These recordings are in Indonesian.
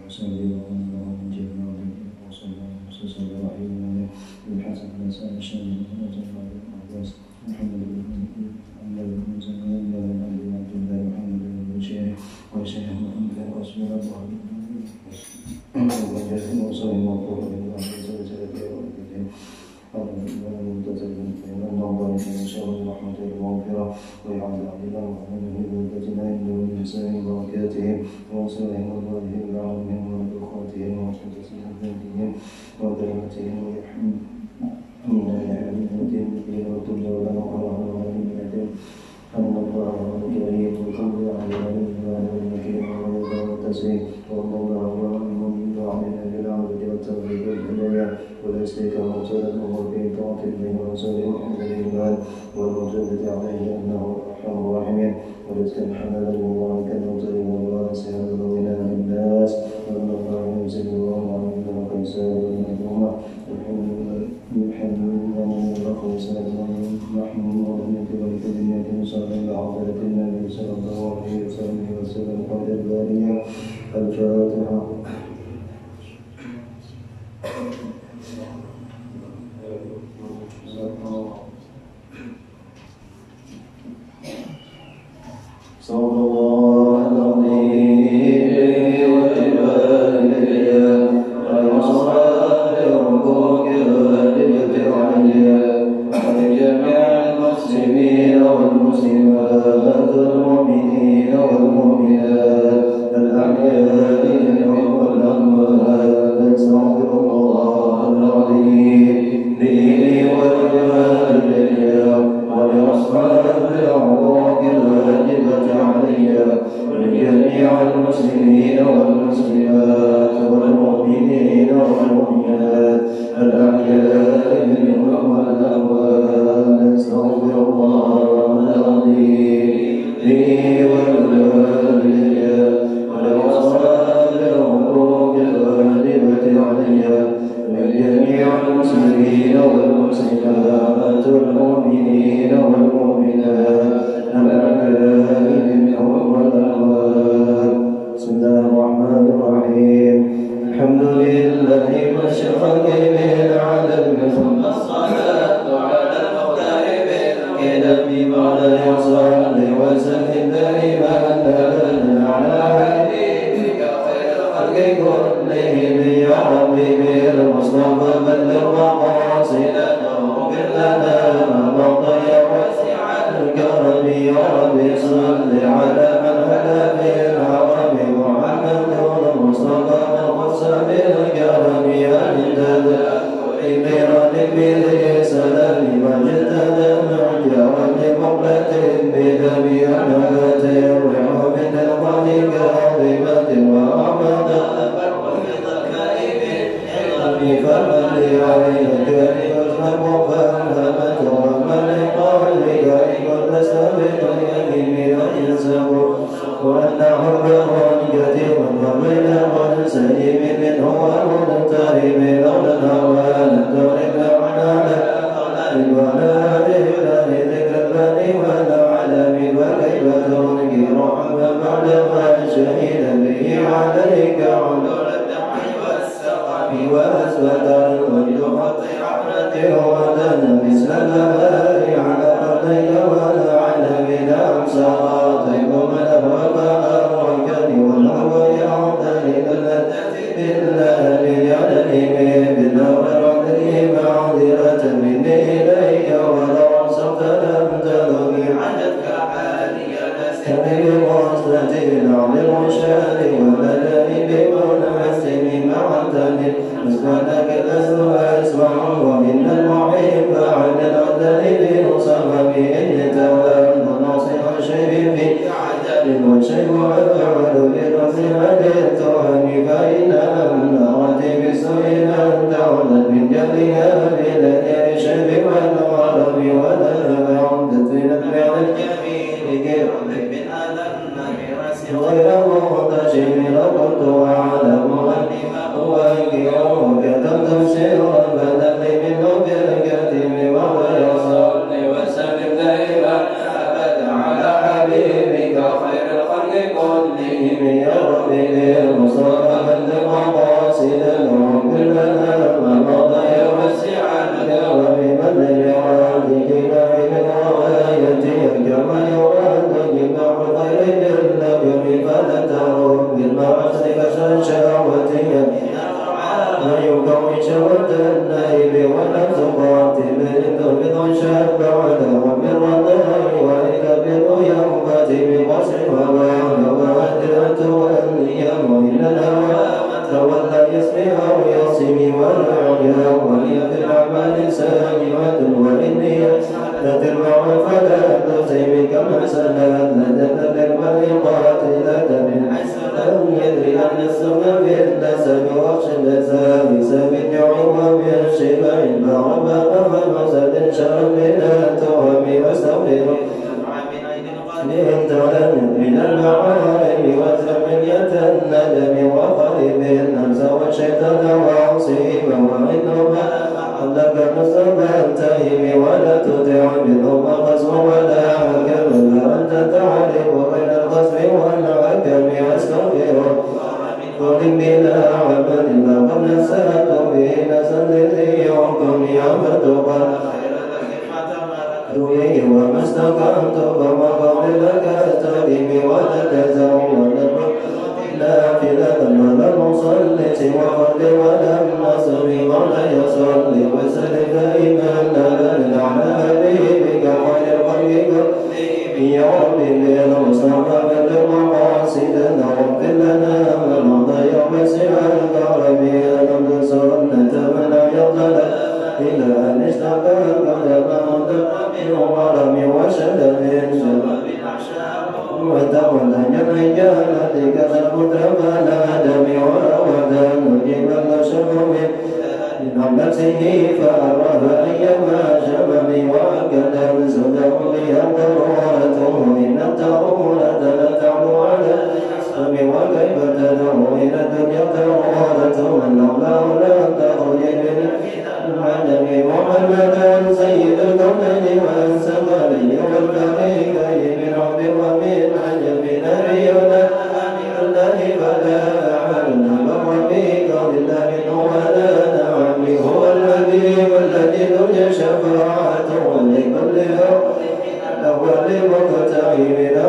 كلهم يا رب المصطفى كمن سلت لدى بالمريضات لدى من أن يدري أن السم في النسب وخشى النسب سب يعوم من شبع بعض فمسد شر من التهم واستغفر من المعالم وثمانية الندم وقرب النفس والشيطان وعصيب وإنما لك مصطفى التهم ولا تطع منهم قسم ولا حكم أنت تعرف بين القسم والحكم واستغفر قل بلا عمل لا قبل السلام به نسل ذي يعقم يعمد وما استقمت فما قبل لك استقيم ولا تزول لا فلا ولا مصلي وقد ولم نصلي ولا يصلي وسل دائما ابدا على حبيبك خير الخلق يا رب بالمصطفى بالمقاصدنا واغفر لنا ما مضى يوم سوى الكرم الحمد سنة من يضل إلى أن اشتقى قدم من ورم وشد من شباب وتولى رجالتك سبت فلا دم وأودا نجيب الشر من نفسه فأرى أيما شمم وأكد سده بها ضرورته إن الضرورة لا تعلو على السم وكيف تدعو إلى الدنيا ضرورته من لولاه لا تخرج من العالم محمدا سيد الكونين والثقلين والفريقين من عرب ومن عجب نبينا الله فلا أحدنا بر في قول الله ولا نعم هو النبي الذي ترجى شفاعته لكل الأول مقتحم إلى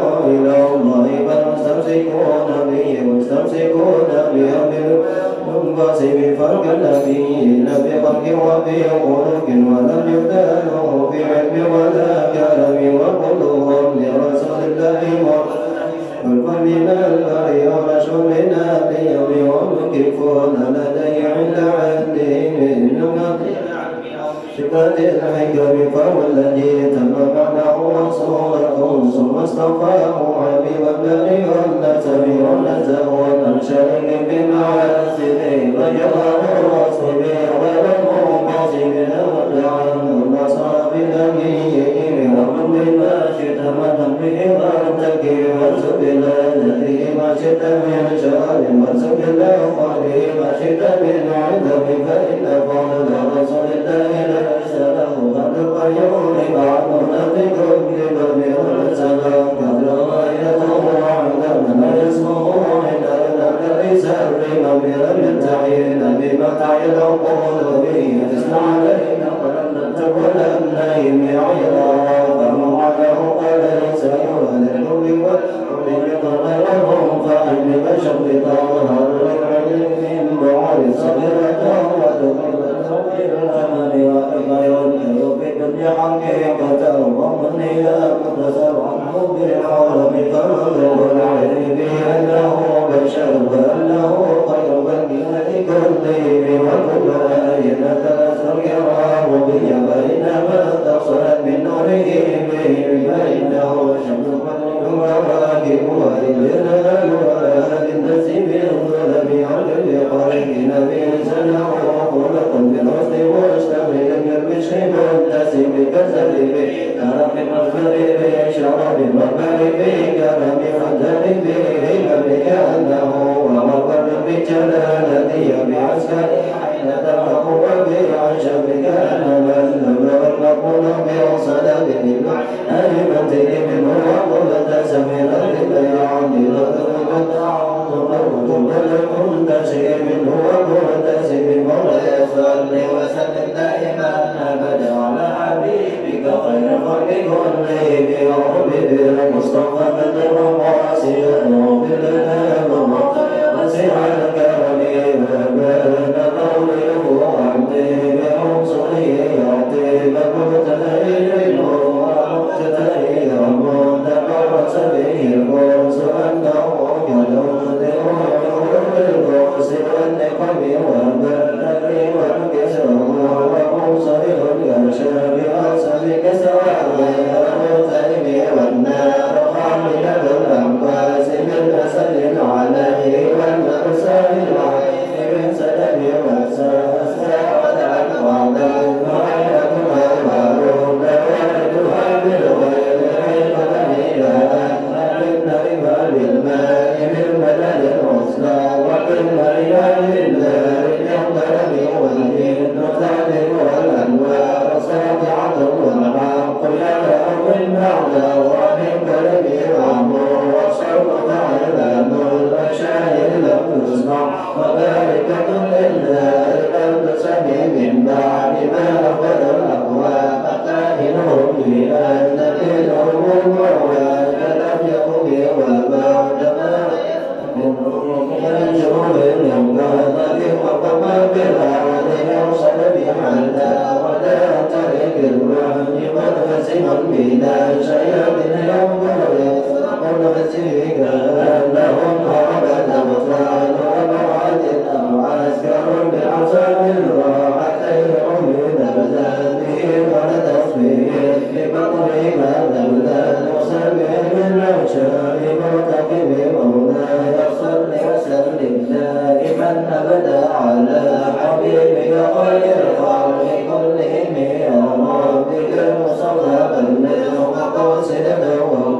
الله فالمستمسكون به مستمسكون بأمر منقسم فرق النبيين بخلق وفي خلق ولم يبدلوا بعلم ولا كلام وكلهم لرسول الله فمن البرية من اليوم ومكفون لدي عند عندهم إنما شفاة الحكم فهو الذي تم معناه صورته ثم اصطفاه حبيبا بريء النسب والنزه والشريك بمعاسبه فجراه الرسول غير المنقسم عنه النصر بنبيه ومن بما شئت من به وارتكي وارزق الذي ما شئت من شر وارزق الآخر ما شئت من عدم فإن فضل رسول الله ليس له غد القيوم بعضنا بكل بر والسلام قد رأيته وعلم لا يسمه إلا ليس الرمم لم ينتهين بما تعي العقول به تسمع علينا ولم تكن النايم عيرا فموعده قال ليس يولد والحب غيرهم فإن بشر بطهر من بعد صغيرة ودخل الأمل وإقايون في الدنيا حقيقة ومن إلى مقتصر عنه بالعالم فمنظر العلم بأنه بشر وأنه خير بنية كله وكل آية تأثر يراه بي بينما اتصلت من نوره به فإنه شمس وواكب والجلال وآل النسيم الظلم على القرين نبي سنه خلق بالحسن مشتمل بالبشر منتسب كسل ترك المغفر بشرب المغفر بكرم حدث به كأنه ومقر بجلالته بعسكر حين تفقه بعشب كأنما النبر المقول بصدق أئمته منه وقلت سميرا لبيعان منتشر منه ومنتسب مولا يصلي وسلم دائما ابدا على حبيبك خير خلق كله برب المصطفى بدر واسعا واغفر لنا وسع الكرم وبان قوله وعبده برسله يعطي مقتدى ومقتدى ومتقرص به القرص انه يلوذ القرص والنقم والبرد والكسر وموصل الارشاد بأصل كسر والمغترب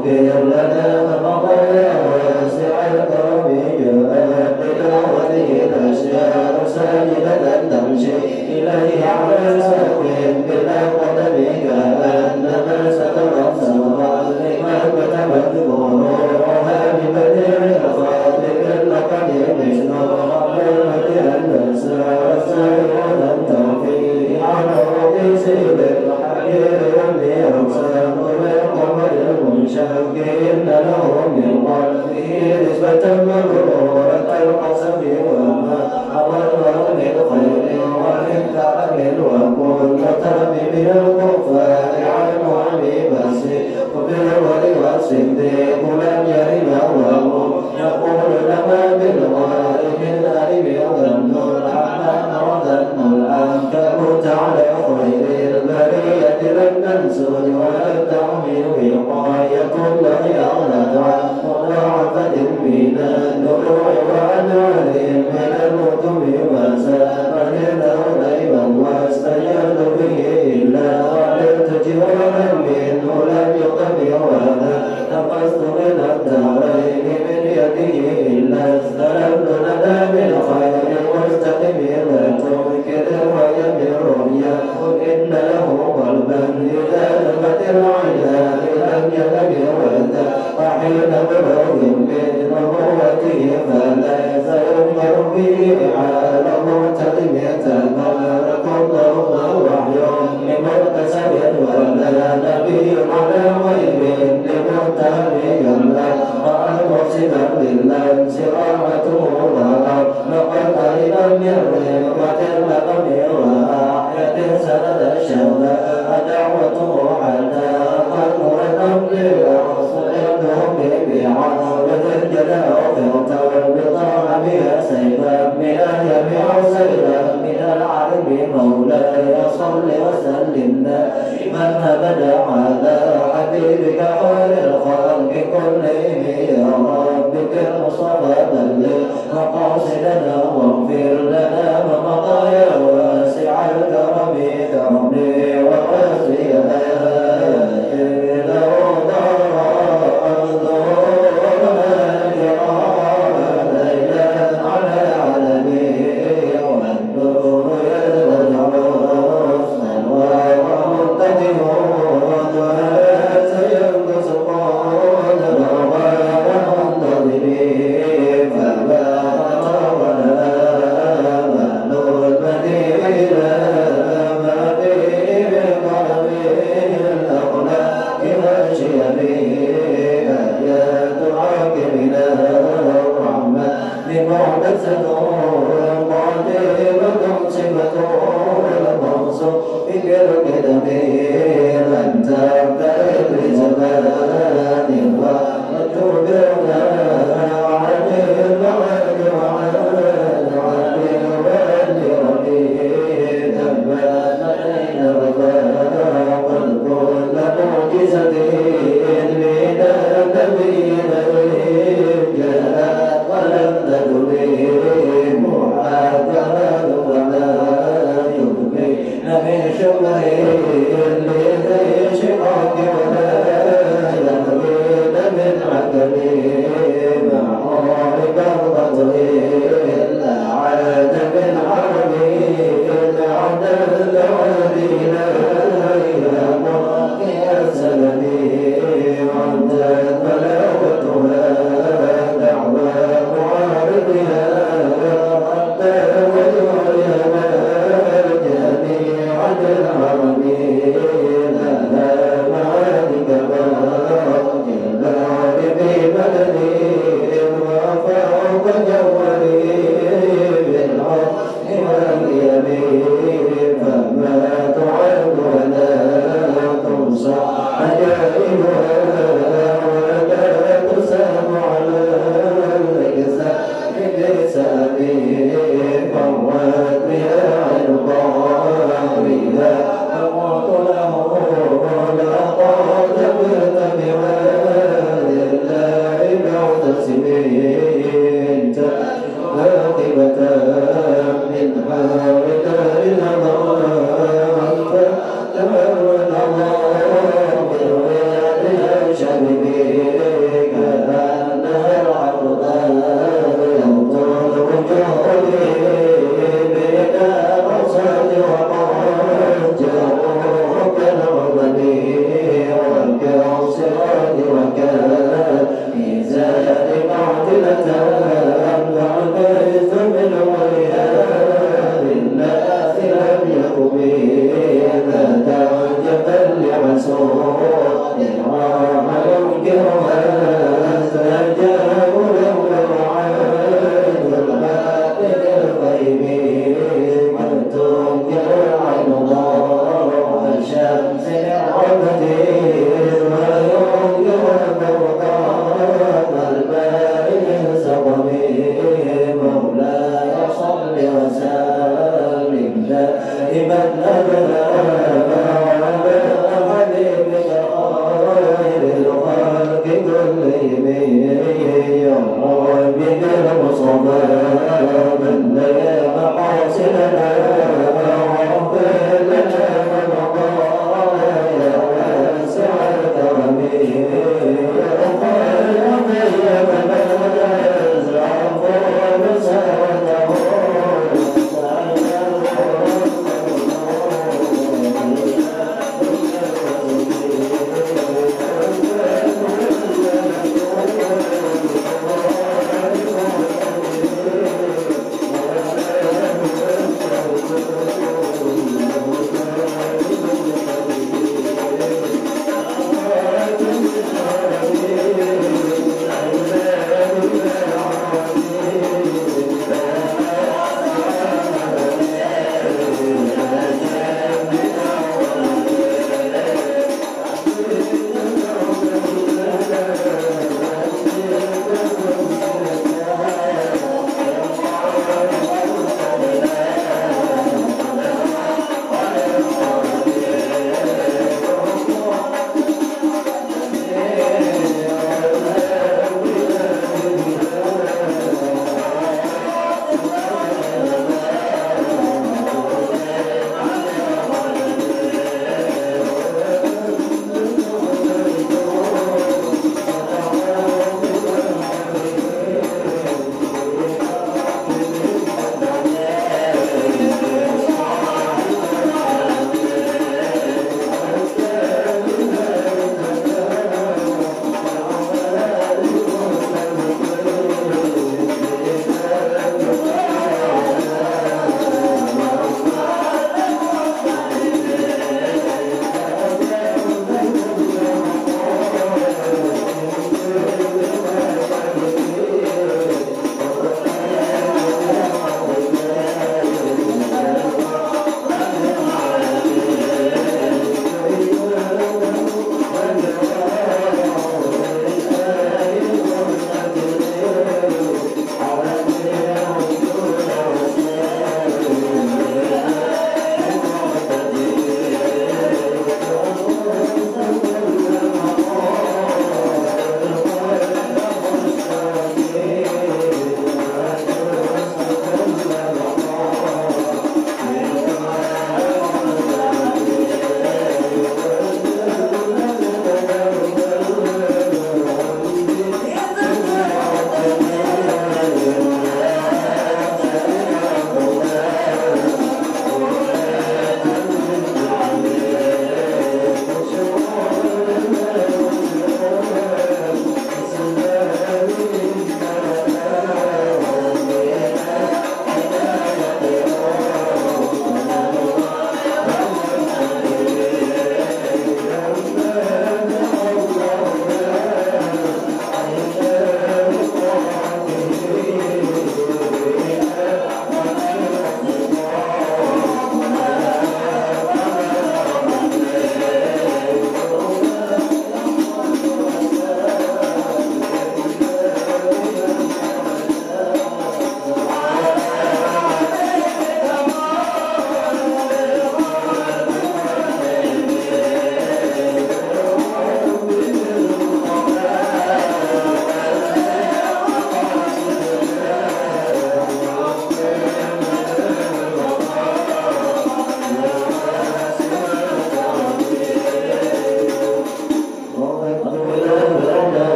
واغفر لنا مضينا واسع الكرم جاءت بدعوته الأشياء ساجدة تمشي إليه على ساكن بلا قدم كأنما ستنصر لمن كتبت ظهورها ببديع الخاطب القديم شنو رحمة الناس والسائرون التوفيق على الرئيس بالحرير والميرسام والقمر المنشق إن له من قلبه نسبة مغرورة القسم وما حضر من خير ومن تعب وكل ترب من الكفار عنه بس وبالور والصديق لم يرم وهم يقول لما بالغار من ألم ظن الرحمن وظن العنكبوت على خير البرية لم ننسج ولم تعمل وقاية الله أغنت عن مضاعفة من الدروع وعن عليهم من الرتب وسامر له دائما واستجرت به إلا ولدت جوانا منه لم يقبل ولا نقصت من الدارين من يده إلا استلمت لنا من خير مستقيم لا تنكر ويمر يقول إن له قلبا إذا لمت العيان لم يلم وردا وحين بلوغ من نبوته فلا يزال به حال معتدم يتبارك الله وحي لمرتسب ولا نبي على غير لمرتهب يملا ومرسلا لله سراعته ظهر لقد قريبا من رحمة المقام وآية سند الشهداء دعوته حتى قدر الأمر وصلهم بعظمة الجلال وفرت بضاع بها سيفا من اليم سيفا من العلم مولاي صل وسلم دائما أبدا على حبيبك خير الخلق كلهم يا ربك المصطفى بلغ مقاصدنا واغفر لنا ومضايا واسع الكرم كرمي وواسيا إلى رضا كل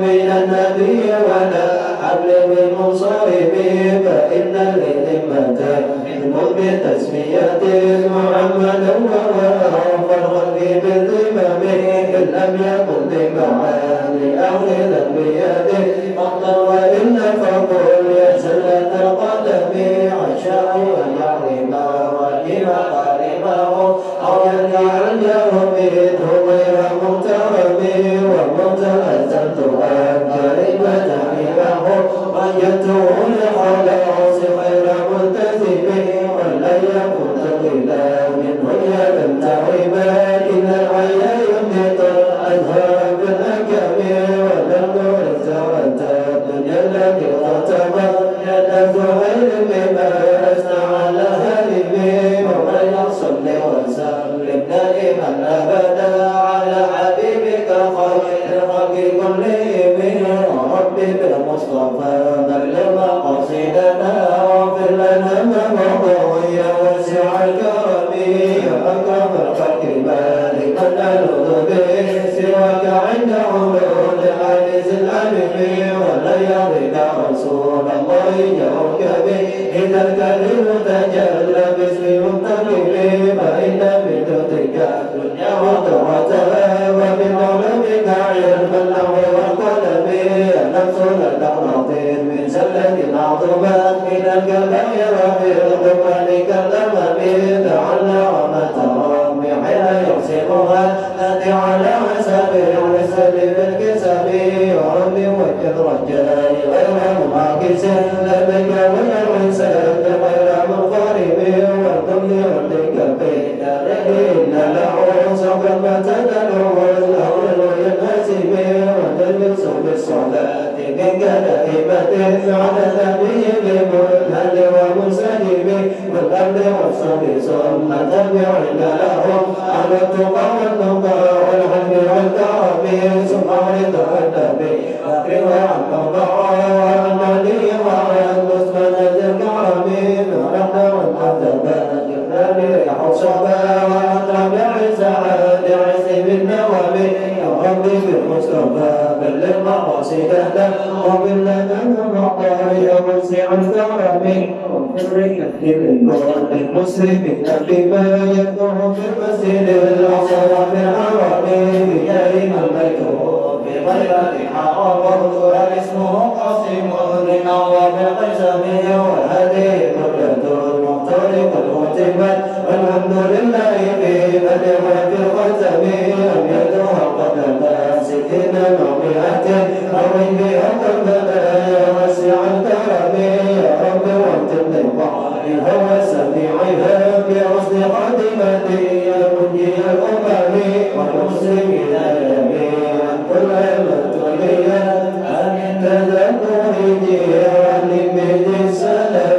من النبي ولا حبل من مصائب فإن الإثم أمته اذكر بتسميته محمدا وهو الخلق بالذمم إن لم يكن بمعاني أخذا بيده فاضطر وإلا فقل يا زلة القدم عشاء أن يحرم وإما قاربه أو يجعل جربه غير مغترب ومتأذن كريمة إله وجدته لخلاص غير ملتزم ولا يكن تقيلا منه يدا تعبا إن الحي يميت الأزهار بالأكم ولم الزوات الدنيا التي ختمت يد زهير بما استعان هرمي ومن يصل وسلم دائما أبدا على حبيبك خير الخلق كلهم وربي بالمصطفى بلغ مقاصدنا واغفر لنا ما مضى يا واسع الكرم يا أكرم الخلق مالك نلوذ به سواك عند علول العزيز العليم ولا يرضى رسول الله يوك به إذا الكريم تجلى باسم منتقم فإن من جودك الدنيا وطرتها ومن علمك علم الأمر والقلم النفس لتغلط من سلة عظمت من الكبائر في القرآن كالأمم لعل وما ترى بحين يحسبها تأتي على حسب الرسل بالكسب ورب وجه الرجاء غير معاكس لديك والحساب غير منقرب والكل ردك بين إن له صبر ما تدلو الأول ينهزم وتلبس بالصلاة منك دائمة على النبي بمنهل ومسلم والأمن والصبر ثم تبع لهم على التقى والنقى والحلم والكرم ثم رضا النبي أخر عن قضاء وعن علي وعن مسند الكرم نحن والمعتبى جبنا ريح صبا وأطلب عزها لعز بالنوم يا ربي بالمصطفى بلغ مقاصدنا ومن لنا المعطى يا وسع الكرم واغفر لكل المسلمين بما يذكر في المسجد الأقصى وفي الحرم بجاه من مكتوب بغير حرام اسمه قاسم لنعوى بالقسم وهذه مدة المختار قد ختمت والحمد لله في بدء في الختم لم يدعها قدما ستين مئة أو بها قبلا يا واسع الكرم يا رب وانتم لقائها وسميعها بحسن خاتمتي يا منجي الأمم والمسلمين جميعا كل المتوليا آمين تذكر جيران من السلام.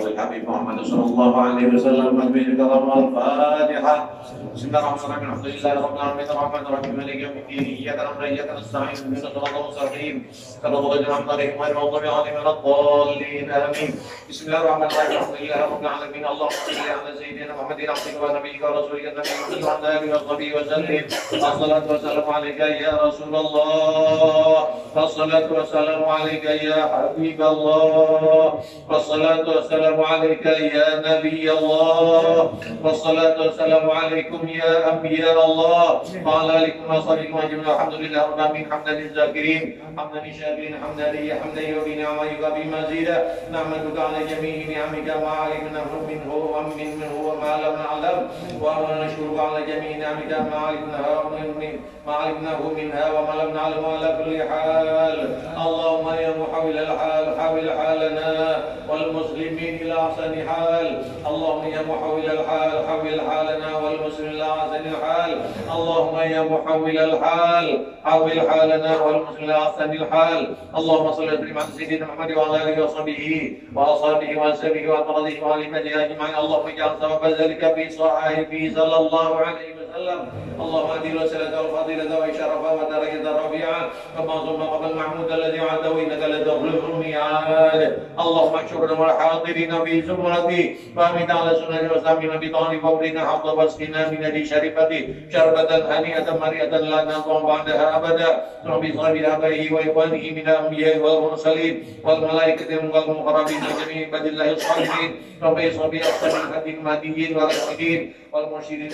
الحبيب محمد صلى الله عليه وسلم بك ضم الفاتحة. بسم الله الرحمن الرحيم الحمد لله رب العالمين الرحمن الرحيم مالك يوم الدين إياك نعبد وإياك نستعين اهدنا الصراط المستقيم صراط الذين أنعمت عليهم غير المغضوب عليهم ولا الضالين آمين. بسم الله الرحمن الرحيم الحمد لله رب العالمين اللهم صل على سيدنا محمد عبدك ونبيك ورسولك النبي محمد وعلى آله وصحبه وسلم. الصلاة والسلام عليك يا رسول الله والصلاة والسلام عليك يا حبيب الله والصلاة والسلام عليك يا نبي الله والصلاة والسلام عليكم يا أنبياء الله وعلى آلكم وصحبكم أجمعين. الحمد لله رب العالمين حمدا للذاكرين حمدا للشاكرين حمدا لي حمدا يرضي نعمتك بمزيدا نحمدك على جميع نعمك ما علمنا منه وما لم نعلم ونشكرك على جميع نعمك ما علمناه منها وما لم نعلم على كل حال. اللهم يا محول الحال حول حالنا والمسلمين إلى أحسن حال. اللهم يا محول الحال حول حالنا والمسلمين إلى أحسن الحال. اللهم يا محول الحال حول حالنا والمسلمين إلى أحسن الحال. اللهم صل وسلم على سيدنا محمد وعلى آله وصحبه وأصحابه وأسلامه وأطراده وعلمته أجمعين. اللهم اجعل سبب ذلك في صحائفه صلى الله عليه وسلم وسلم. اللهم أدل وسلة والفضيلة وإشارة ودرجة رفيعة كما ثم قبل المحمود الذي وعده إنك لتخلف الميعاد. اللهم احشرنا والحاضرين في زمرتي وأمت على سنة وسلم بطعن فورنا حظ واسقنا من ذي شرفتي شربة هنيئة مريئة لا نظلم بعدها أبدا. ربي صل بآبائه وإخوانه من الأنبياء والمرسلين والملائكة والمقربين وجميع عباد الله الصالحين. ربي صل بأحسن المهديين والراشدين والمرشدين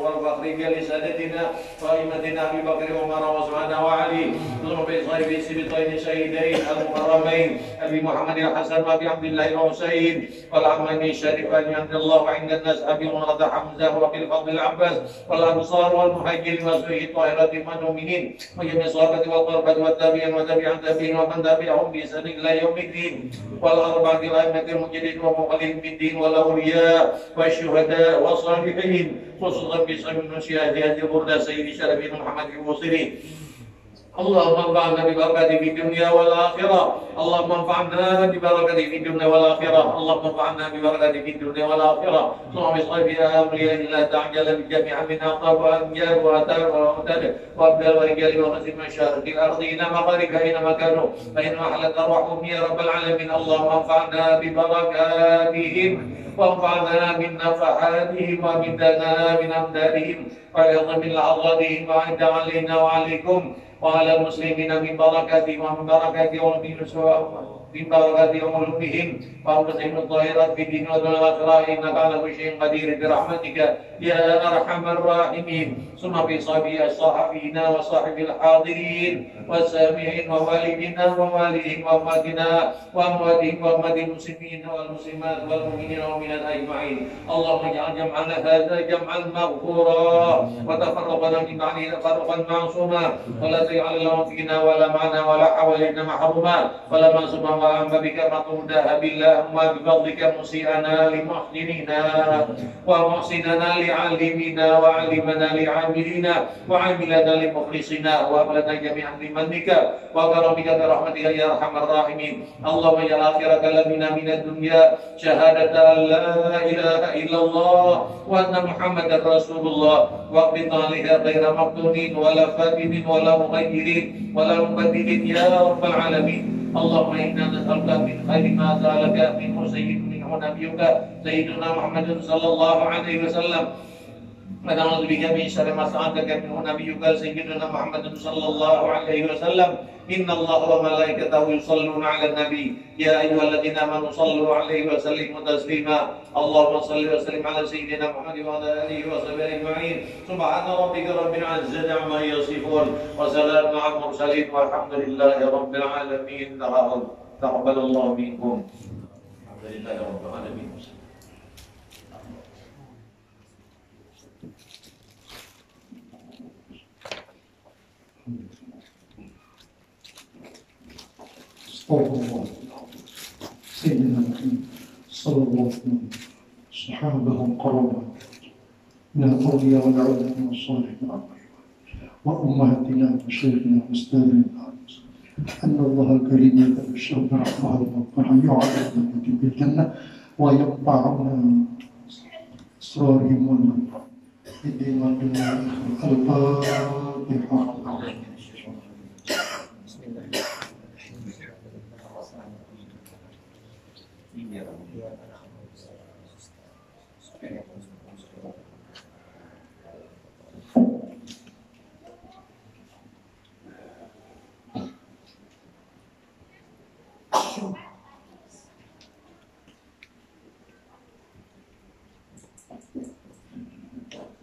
والفخرين لسادتنا وأئمتنا أبي بكر وعمر وعثمان وعلي. ربي صل بسبطين شهيدين المكرمين أبي محمد الحسن وأبي عبد الله الحسين والعمين الشريفين عند الله عند الناس أبي عمرة حمزة وأبي الفضل العباس والأنصار والمهاجرين وأزواج الطاهرات والمؤمنين وجميع الصحابة والقربة والتابعين وتابع التابعين ومن تبعهم بإحسان إلى يوم الدين والأربعة الأئمة المجددين ومخلدين بالدين والأولياء والشهداء والصالحين خصوصا بسبب نشيئة هذه البردة سيد شرف محمد الموصلي. اللهم انفعنا ببركاته في الدنيا والآخرة. اللهم انفعنا ببركاته في الدنيا والآخرة. اللهم انفعنا ببركاته في الدنيا والآخرة. اللهم اصلح بها أولياء الله تعجل بالجميع منا طاب وأنجاب وأتار وأمتد وأبدال ورجال وغسل مشارق الأرض إلى مغاربها أينما كانوا فإن محلت أرواحهم يا رب العالمين. اللهم انفعنا ببركاتهم وانفعنا من نفحاتهم ومدنا من أمدادهم وعظم من عظاتهم وعد علينا وعليكم وعلى المسلمين من بركاتهم ومن بركاتهم من بركاتهم وعلومهم وأنفسهم الظاهرات في الدين والآخرة إنك على كل شيء قدير برحمتك يا أرحم الراحمين. ثم في صحابينا وصاحب الحاضرين والسامعين ووالدنا ووالدهم وأمواتنا وأمواتهم وأموات المسلمين والمسلمات والمؤمنين والمؤمنات أجمعين. اللهم اجعل جمعنا هذا جمعا مغفورا وتفرقنا من بعده تفرقا معصوما ولا تجعل لهم فينا ولا معنا ولا حوالينا محروما ولا معصوما وأما بك مطرودا بالله وما بفضلك مسيئنا لمحسننا ومحسننا لعالمنا وعلمنا لعاملنا وعاملنا لمخلصنا وأهلنا جميعا بمنك وكرمك برحمتك يا أرحم الراحمين. اللهم اجعل آخر كلامنا من الدنيا شهادة أن لا إله إلا الله وأن محمدا رسول الله واقبضنا عليها غير مفتونين ولا فاتنين ولا مغيرين ولا مبدلين يا رب العالمين. اللهم إنا نسألك من خير ما سألك منه سيدنا ونبيك سيدنا محمد صلى الله عليه وسلم ونعوذ بك من شر ما سألك منه نبيك سيدنا محمد صلى الله عليه وسلم. إن الله وملائكته يصلون على النبي يا أيها الذين آمنوا صلوا عليه وسلموا تسليما. اللهم صل وسلم على سيدنا محمد وعلى آله وصحبه أجمعين. سبحان ربك رب العزة عما يصفون وسلام على المرسلين والحمد لله رب العالمين. تقبل الله منكم. الحمد لله رب العالمين. سيدنا محمد صلى الله عليه وسلم صحابه القرابة من الأولياء والعلماء والصالحين وأمهاتنا وشيخنا وأستاذنا أن الله الكريم يتبشر برحمه المغفرة يعلمنا بالجنة وينفعنا أسرارهم والمنفعة بدين الدنيا الفاتحة.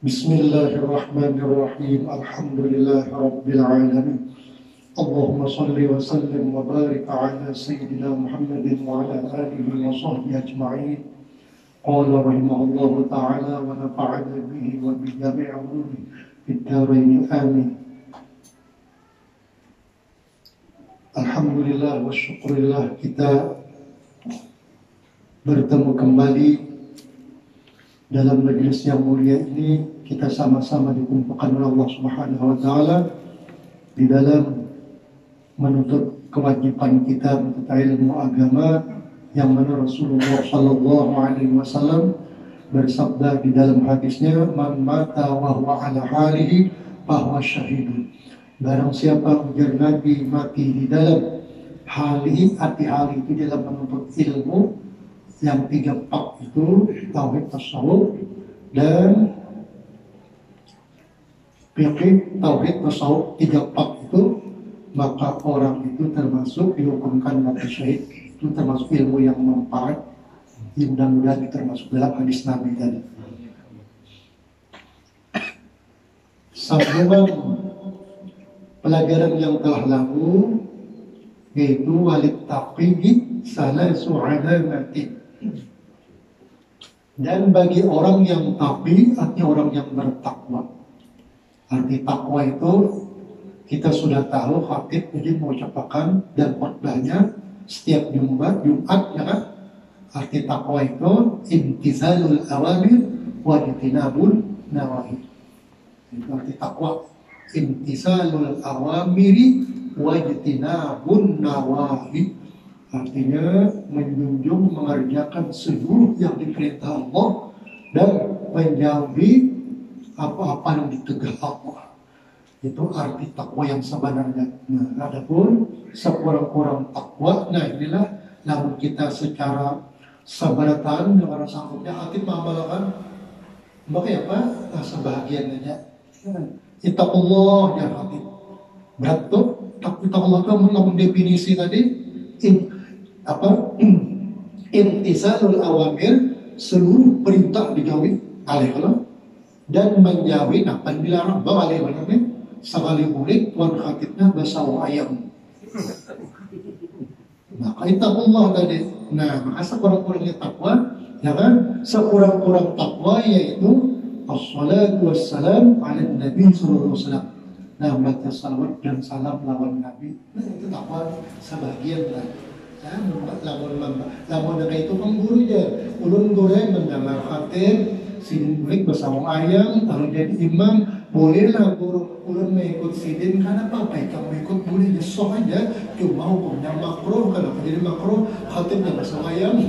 بسم الله الرحمن الرحيم. الحمد لله رب العالمين. اللهم صل وسلم وبارك على سيدنا محمد وعلى آله وصحبه أجمعين. قال رحمه الله تعالى ونفعنا به وبجميع علومه في الدارين آمين. Alhamdulillah wa syukurillah, kita bertemu kembali dalam majelis yang mulia ini. Kita sama-sama dikumpulkan oleh Allah Subhanahu wa Ta'ala di dalam menuntut kewajiban kita untuk ilmu agama yang mana Rasulullah Sallallahu Alaihi Wasallam bersabda di dalam hadisnya, man mata wa huwa ala halihi bahwa syahidun. Barang siapa ujar Nabi mati di dalam hali, arti hali itu dalam menuntut ilmu yang 3 bab itu, tauhid, tasawuf dan fikih. Tauhid, tasawuf 3 bab itu, maka orang itu termasuk dihukumkan mati syahid. Itu termasuk ilmu yang manfaat, yang mudah-mudahan termasuk dalam hadis Nabi tadi. Sambungan pelajaran yang telah lalu, yaitu walid taqiyyi salasu alamati. Dan bagi orang yang taqi, artinya orang yang bertakwa. Arti takwa itu kita sudah tahu, khatib jadi mengucapkan dan khutbahnya setiap Jumat ya kan. Arti takwa itu imtithalul awamir wa ijtinabul nawahi. Itu arti takwa, imtithalul awamiri wa ijtinabun nawahi. Artinya menjunjung, mengerjakan seluruh yang diperintah Allah dan menjauhi apa-apa yang ditegah Allah. Itu arti takwa yang sebenarnya. Nah, adapun sekurang-kurang takwa, nah inilah namun kita secara seberatan dengan sanggupnya hati mengamalkan, maka ya Pak, nah, sebahagian aja. Ittaqullah ya hati. Berat tuh, ittaqullah itu namun definisi tadi imtisalul awamir, seluruh perintah dijauhi oleh Allah dan menjauhi apa yang dilarang bahwa oleh Allah. Sekali murid tuan khatibnya basau ayam. Maka ittaqullah tadi. Nah, maka sekurang-kurangnya takwa, ya kan? Sekurang-kurang takwa yaitu as-salatu wassalam ala Nabi sallallahu alaihi wasallam. Nah, baca salawat dan salam lawan Nabi. Nah, itu takwa sebagian lah. Ya, lamun itu kan guru aja. Ulun guru mendengar khatib, sidin murid basau ayam, kalau jadi imam bolehlah guru ulun mengikut sidin, karena apa? Kamu ikut boleh besok aja, cuma hukumnya makruh. Kenapa jadi makruh? Khatibnya basau ayam.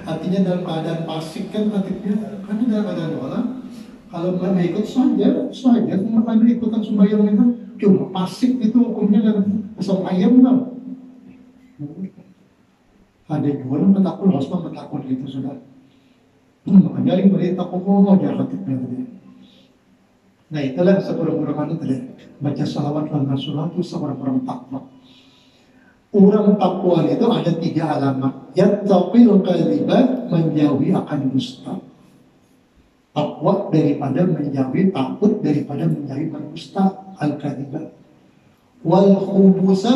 Artinya dalam keadaan pasik kan khatibnya, karena dalam keadaan doa. Kalau mengikut saja, cuma ikutan sembahyang itu, cuma pasik itu hukumnya dan basau ayam kan. Ada juga orang bertakun, harus bertakun gitu sudah. Makanya yang berita takut aja khatibnya tadi. Nah itulah sekurang-kurangnya tadi, baca salawat dan rasulullah itu sekurang-kurang takwa. Orang takwa itu ada 3 alamat. Yattaqil kadhiba, menjauhi akan dusta. Takwa daripada menjauhi, takut daripada menjauhi berdusta, al-kadhiba. Wal khubusa,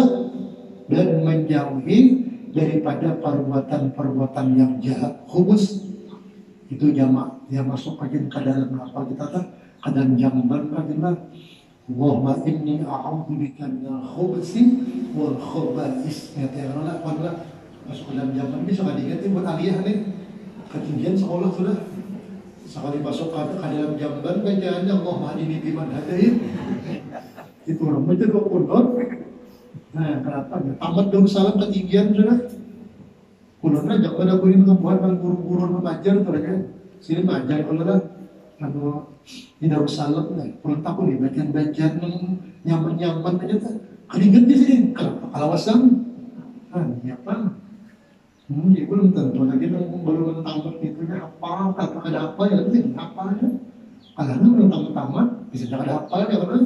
dan menjauhi daripada perbuatan-perbuatan yang jahat. Khubus itu jamak, dia masuk aja ke dalam apa kita kan, ke dalam jamban adalah Allahumma inni a'udzubika minal khubusi wal khaba'is. Ya Allah, Allah masuk ke dalam jamban ini suka diingat buat aliyah nih. Ketinggian sekolah sudah. Sekali masuk ke dalam jamban bacaannya Allahumma hadini biman hadain. Itu orang baca kok kunut. Nah, kenapa? Tamat Darussalam ketinggian sudah. Kulon aja pada kuning membuat guru-guru mengajar terus sini mengajar kalau dah anu di Darussalam nih. Kulon takut nih bagian-bagian nyaman-nyaman aja tuh. Keringet di sini. Kalawasan. Nah, apa? Ya belum tentu lagi baru tamat itu apa? Ada apa ya? Apa aja? Kalau belum tamat bisa ada apa ya kan?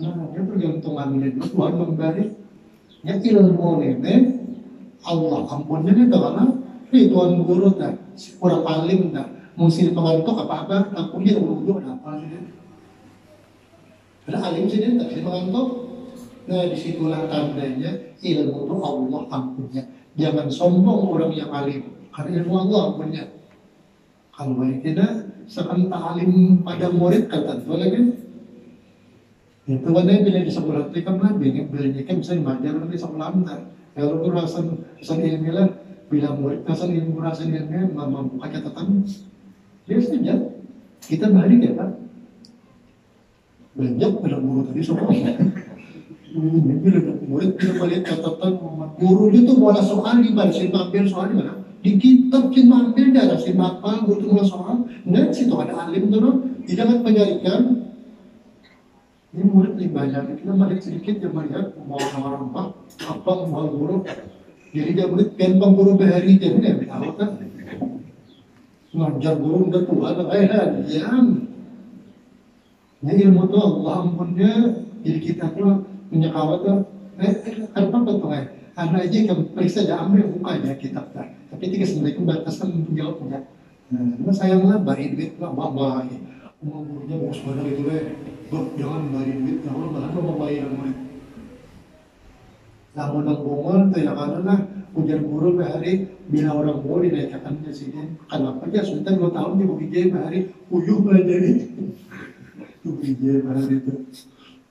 Nah, itu tergantung amilin Tuhan memberi. Ya ilmu ini Allah ampunnya itu karena tuan guru dah, kurang alim dah, mesti pengantuk apa-apa, ampunnya ulu ada apa sih? Karena alim sih dia tak bisa mengantuk. Nah disitulah tandanya ilmu itu Allah ampunnya. Jangan sombong orang yang alim, karena ilmu Allah ampunnya. Kalau baik tidak, seakan alim pada murid kata tu lagi. Itu kan dia bila di sekolah itu kan bila kan bisa dimajar nanti sekolah anda. Kalau rasan ilmiah bila murid rasan ilmiah mampu catatan, dia saja kita balik ya Pak. Banyak pada guru tadi sekolah. Bila murid kita balik catatan guru itu bola soal di mana? Saya ambil soal di mana? Di kitab cuma ambil darah si mapal butuh mulai soal. Dan situ ada alim tuh, jangan penyarikan. Ini murid belajar, kita balik sedikit dia melihat mau orang apa mau guru. Jadi dia murid penpang guru behari dia ini tahu kan. Ngajar guru udah tua, diam. Nah ilmu tuh Allah ampunnya, jadi kita tuh punya kawat tuh, apa betul anak aja yang periksa aja ambil buka aja kitab dah. Tapi tiga sebenarnya batasan untuk jawabnya. Nah, sayanglah bari duit lah mama, umurnya mau sekolah itu jangan bari duit, jangan malah mau bayar murid. Namun nang bongol tuh ya karena ujar guru hari bila orang mau dinaikkan presiden, kenapa dia sultan 2 tahun dia bekerja hari uyuh belajar bekerja hari itu.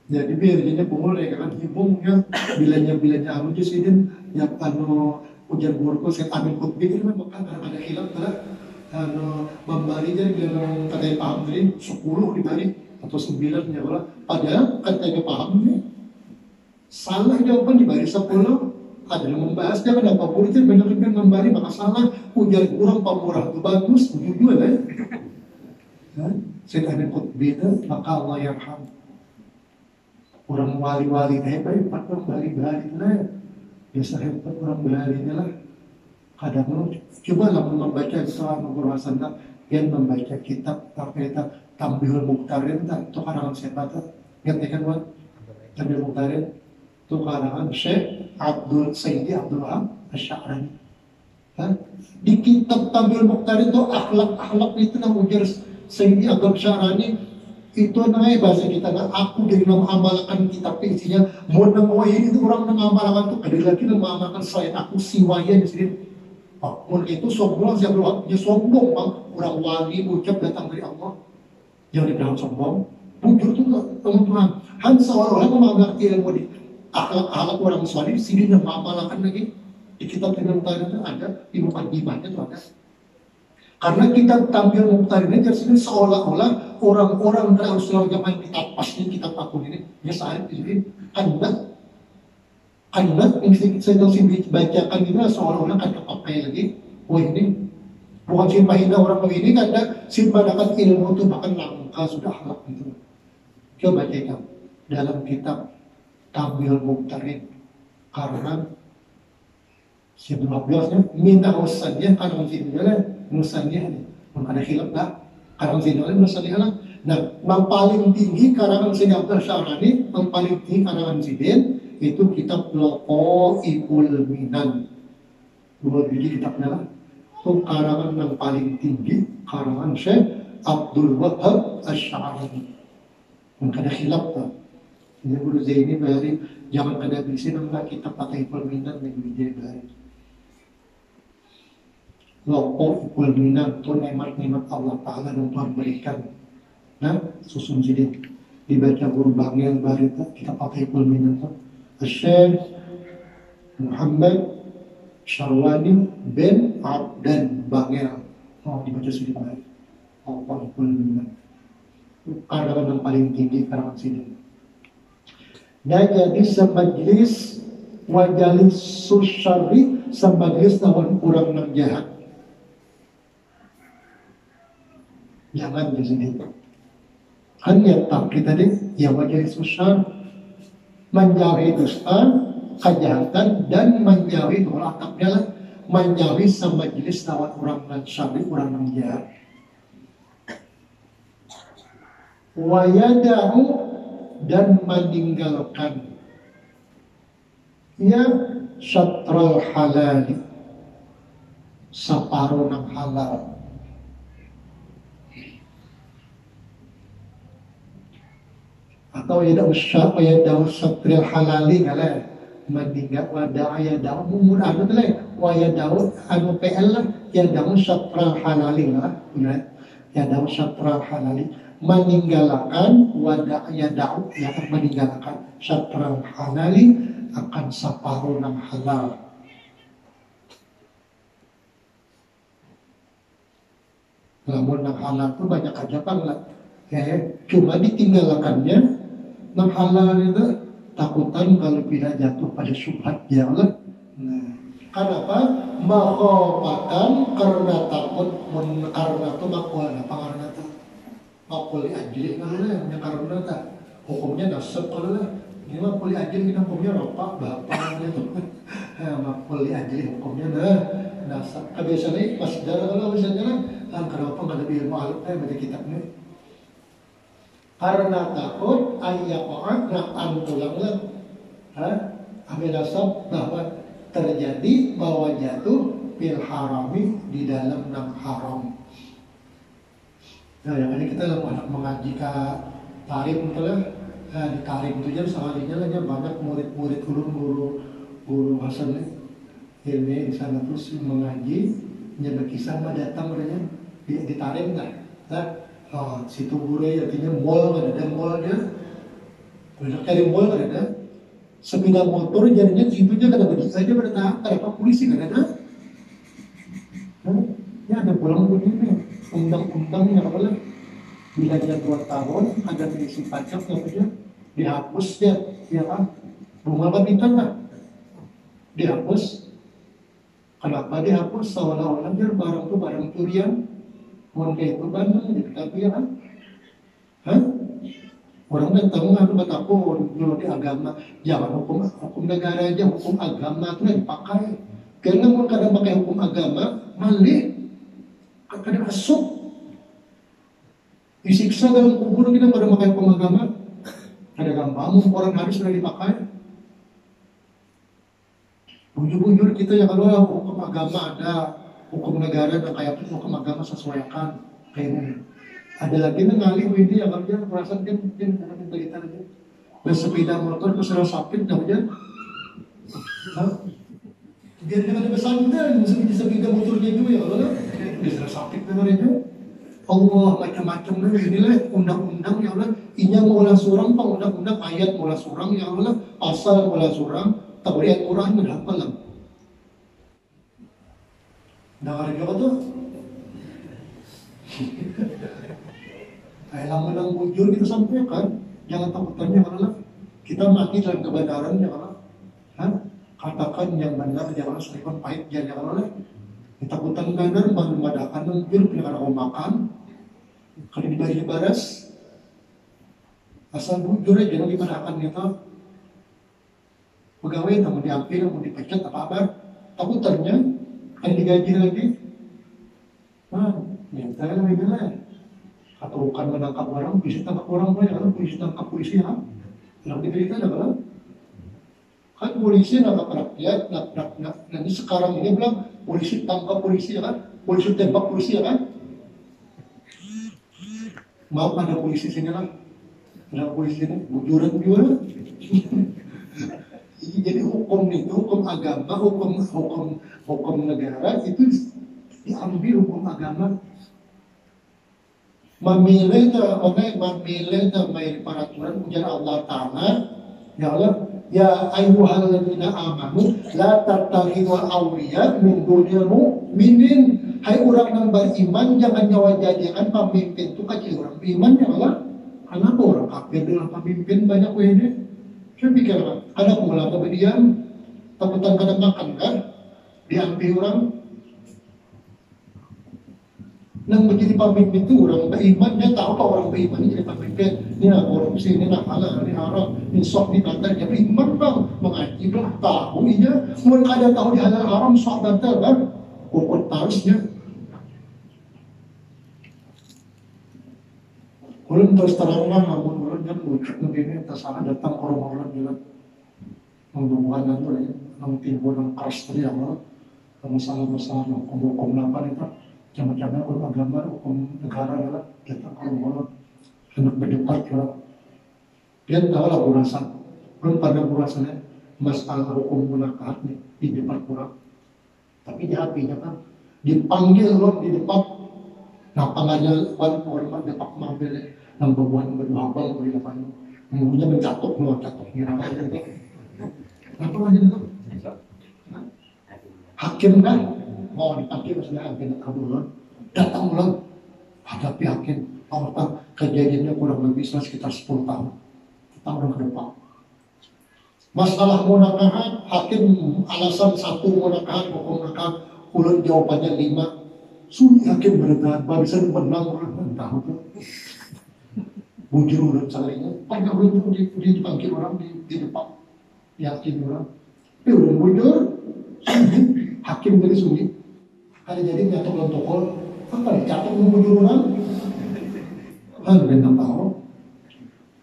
Jadi biarnya bongol ya kan hibungnya bilanya anu presiden ya anu ujar guru ko saya ambil khutbah itu memang ada hilaf lah anu membari jadi bilang katanya paham tadi 10 dibari atau 9 ya lah padahal katanya paham nih salah jawaban dibari 10 adalah membahas dia pada apa itu benar-benar membari maka salah ujar kurang pamurah itu bagus jujur lah saya ambil khutbah itu maka Allah yarham orang wali-wali hebat membari lah biasa hebat orang berharinya lah kadang coba lah membaca soal berwawasan yang membaca kitab kita Tambihul Mukhtarin itu karangan siapa tuh ngerti kan Wan? Tambihul Mukhtarin itu karangan Syekh Abdul Sayyidi Abdul Wahab Asy-Sya'rani di kitab Tambihul Mukhtarin itu akhlak itu yang ujar Sayyidi Abdul Asy-Sya'rani itu namanya bahasa kita aku jadi mengamalkan kitab isinya mau ini itu orang mengamalkan tuh ada lagi yang mengamalkan selain aku siwaya di sini mau itu sombong siapa dia sombong bang orang wali ucap datang dari Allah yang dibilang sombong bujur tuh teman-teman hanya seorang mengamalkan ilmu di akhlak orang soleh di sini yang mengamalkan lagi di kitab yang itu ada di mukadimahnya itu ada. Karena kita tampil Mukhtar ini jadi seolah-olah orang-orang dari Australia zaman kita pasnya kita takut ini ya saat ini karena yang saya bacakan itu seolah-olah kan kepakai lagi wah ini bukan simpah orang begini karena simpadakan ilmu itu bahkan langka sudah halak itu coba baca dalam kitab Tampil Mukhtar ini karena sebelum nya minta usannya karena sini nusannya ada khilaf lah karang sinala nusannya lah nah yang paling tinggi karangan Sayyidi Abdul Asy-Sya'rani yang paling tinggi karangan Sidin itu kitab Laqa'iul Minan 2 biji kitabnya lah itu karangan yang paling tinggi karangan Syekh Abdul Wahab Asy-Sya'rani yang ada khilaf lah ini Guru Zaini bahari jangan ada berisi nama kitab Laqa'iul Minan yang biji bahari Laqa'iul Minan itu nikmat-nikmat Allah Ta'ala yang Tuhan berikan. Nah, susun sidin dibaca guru Bangil Barita kita Laqa'iul Minan itu Syekh Muhammad Syarwani bin Abdan Bangil dibaca sidin baik Laqa'iul Minan karangan yang paling tinggi karangan sidin. Nah, jadi semajlis wajalis susyari semajlis lawan kurang yang jahat jangan di sini. Hanya takdir tadi yang wajah susah menjauhi dusta, kejahatan dan menjauhi tolak takdirlah menjauhi semajlis lawan orang dan syari orang yang jahat. Wayadahu dan meninggalkan ya syatral halali separuh ng halal. Atau ya daw satril halali kala meninggal wada ya daw mumur anu teh wa ya daw anu PL ya daw satril halali lah ya daw satril halali meninggalkan wada ya daw ya meninggalkan satril halali akan separuh ng halal. Lamun ng halal itu banyak aja lah cuma ditinggalkannya yang halal itu takutan kalau tidak jatuh pada syubhat ya Allah. Nah, Kenapa? Makhofatan karena takut karena itu makul apa karena itu makul ajli karena karena tak hukumnya nasab kalau ini makul ajli kita hukumnya ropak bapak gitu makul ajli hukumnya nasab biasanya masdar kalau misalnya kenapa nggak ada ilmu alat baca kitabnya karena takut ayat orang nak antulanglah ambil nasab bahwa terjadi bahwa jatuh fil harami di dalam nang haram. Nah, yang ini kita anak mengaji ke Tarim itu lah. Di Tarim itu aja sekalinya lah banyak murid-murid guru Hasan ilmi di sana terus mengaji, nyebut kisah mah datang katanya di Tarim lah. Nah, situ guru artinya mall ada mallnya. Banyak cari mall ada. Sepeda motor jadinya situnya kada begitu saja pada tahap apa polisi kada ada. Ya ada pulang begini undang-undangnya apa lah bila dia 2 tahun ada mengisi pajak aja dihapus ya kan rumah bintang lah dihapus. Kenapa dihapus? Seolah-olah dia barang itu barang curian mungkin itu Bandung tapi ya kan orang datang ngadu batapun dulu di agama jangan hukum negara aja hukum agama itu yang dipakai karena mau kadang pakai hukum agama malik kadang masuk disiksa dalam kubur kita pada pakai hukum agama ada gampang orang harus sudah dipakai bujur-bujur kita ya kalau hukum agama ada hukum negara dan kayak hukum agama sesuaikan kayak ini. Ada lagi ngalih ini yang kerja perasaan dia minta kita aja. Bersepeda motor keserah sakit namanya. Dia ada pesan kita sepeda motornya juga ya Allah. Keserah sakit namanya. Allah macam-macam inilah undang-undang ya Allah. Inya mula surang pang undang-undang ayat mula surang ya Allah. Asal mula surang tak boleh ayat Quran berapa lah. Dengar juga tuh. Lama dan bujur kita sampaikan, jangan takutnya karena kita mati dalam kebenaran jangan katakan yang benar jangan sesuai pahit jangan ketakutan benar mengadakan bujur pilih kalau makan kalau dibagi baras asal bujur aja jangan dimanakan kita pegawai namun diambil namun dipecat apa takutannya kan digaji lagi minta lebih benar atau bukan menangkap orang, polisi tangkap orang banyak kan polisi tangkap polisi ya yang diberita adalah kan polisi nangkap rakyat nanti sekarang ini bilang polisi tangkap polisi ya kan polisi tembak polisi ya kan mau ada polisi sini lah ada polisi sini bujuran juga jadi hukum itu hukum agama hukum negara itu diambil hukum agama memilih main peraturan ujar Allah Ta'ala ya Allah ya ayyuhalladzina amanu la tattakhidhu awliya min dunil mu'minin hai orang yang beriman jangan nyawa jadikan pemimpin itu kecil orang beriman ya Allah kenapa orang kafir dengan pemimpin banyak ini saya pikir ada ulama berdiam takutan kada makan kan diambil orang yang menjadi pemimpin itu orang beriman, dia tahu apa orang beriman ini jadi pemimpin. Ini nak korupsi, ini nak halal, ini haram, ini sok, ini bantal. Dia beriman bang, mengaji bang, tahu ini. Mereka ada tahu di halal haram, sok bantal bang, kokot tarusnya. Ulun terus teranglah, namun ulun kan lucu begini, tersalah datang orang-orang bilang membubuhan itu ya, yang timbul yang keras tadi Allah, masalah-masalah hukum apa itu. Macam-macamnya hukum agama, hukum negara ya, kita kalau hendak berdebat ya, dia tahu lah urasan, belum pada urasannya masalah hukum munakahat nih di debat kurang, tapi di hatinya kan dipanggil loh di debat, nah panggilnya orang debat mengambil yang berbuat berdoa di depan, mungkinnya mencatuk ngira gitu, apa lagi itu? Hakim kan? Mau dipanggil maksudnya hakim datang ulang hadapi hakim kejadiannya kurang lebih sekitar 10 tahun kita udah ke depan Masalah munakahat, hakim alasan satu munakahat, hukum munakahat, ulun jawabannya 5. Sulit hakim berdebat, bisa menang orang tahu tuh. Bujur ulun salingnya, pada ulun itu dipanggil orang di depan, yakin orang. Ulun bujur, sulit, hakim dari sulit. Ada jadi nyatok lontokol, apa dicatok bujur orang? Kan udah tahu.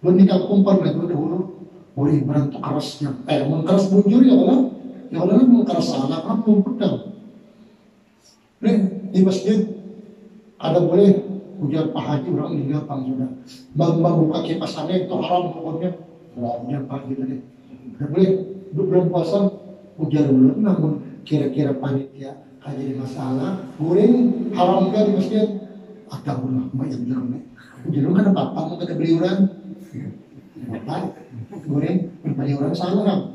Ulun di kampung pernah dulu. Boleh berantuk kerasnya, mengkeras bujur ya Allah mengkeras anak kamu pedang. Di masjid ada boleh ujar Pak Haji orang ini gampang sudah. Bang buka kipasannya itu haram pokoknya. Ujar Pak Haji tadi. Tidak boleh bulan puasa ujar dulu. Namun kira-kira panitia jadi masalah. Goreng haram juga di masjid. Ada ulah banyak jeruk nih. Ujar kan apa-apa mau kita beli orang. Apa? Goreng berbalik orang salah.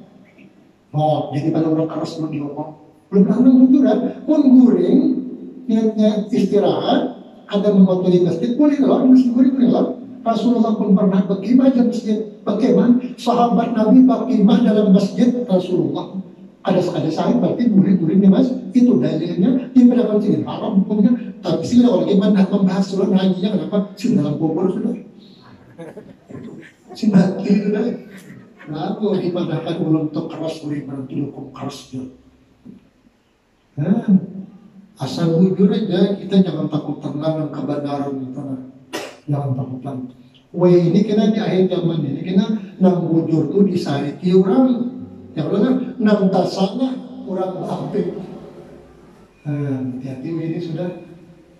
Oh, jadi pada orang keras belum diomong. Belum pernah bujuran. Pun goreng niatnya istirahat, ada mengotori masjid boleh lah, masjid boleh lah. Rasulullah pun pernah berkhidmat di masjid. Bagaimana sahabat Nabi berkhidmat dalam masjid Rasulullah? Ada sahih berarti boleh mas. Itu dalilnya di pada masjid haram hukumnya. Tapi sih kalau bagaimana membahas surah hajinya kenapa? Sih dalam kubur sudah. Si mati sudah. Lalu dipadahkan untuk keras boleh berarti hukum keras dia. Asal bujur aja, kita jangan takut tenang kebenaran itu. Jangan takut tenang. Ini kena di akhir zaman ini kena nang bujur tuh disariki orang. Yang lain nang tasana orang hampir. Hati-hati ini sudah.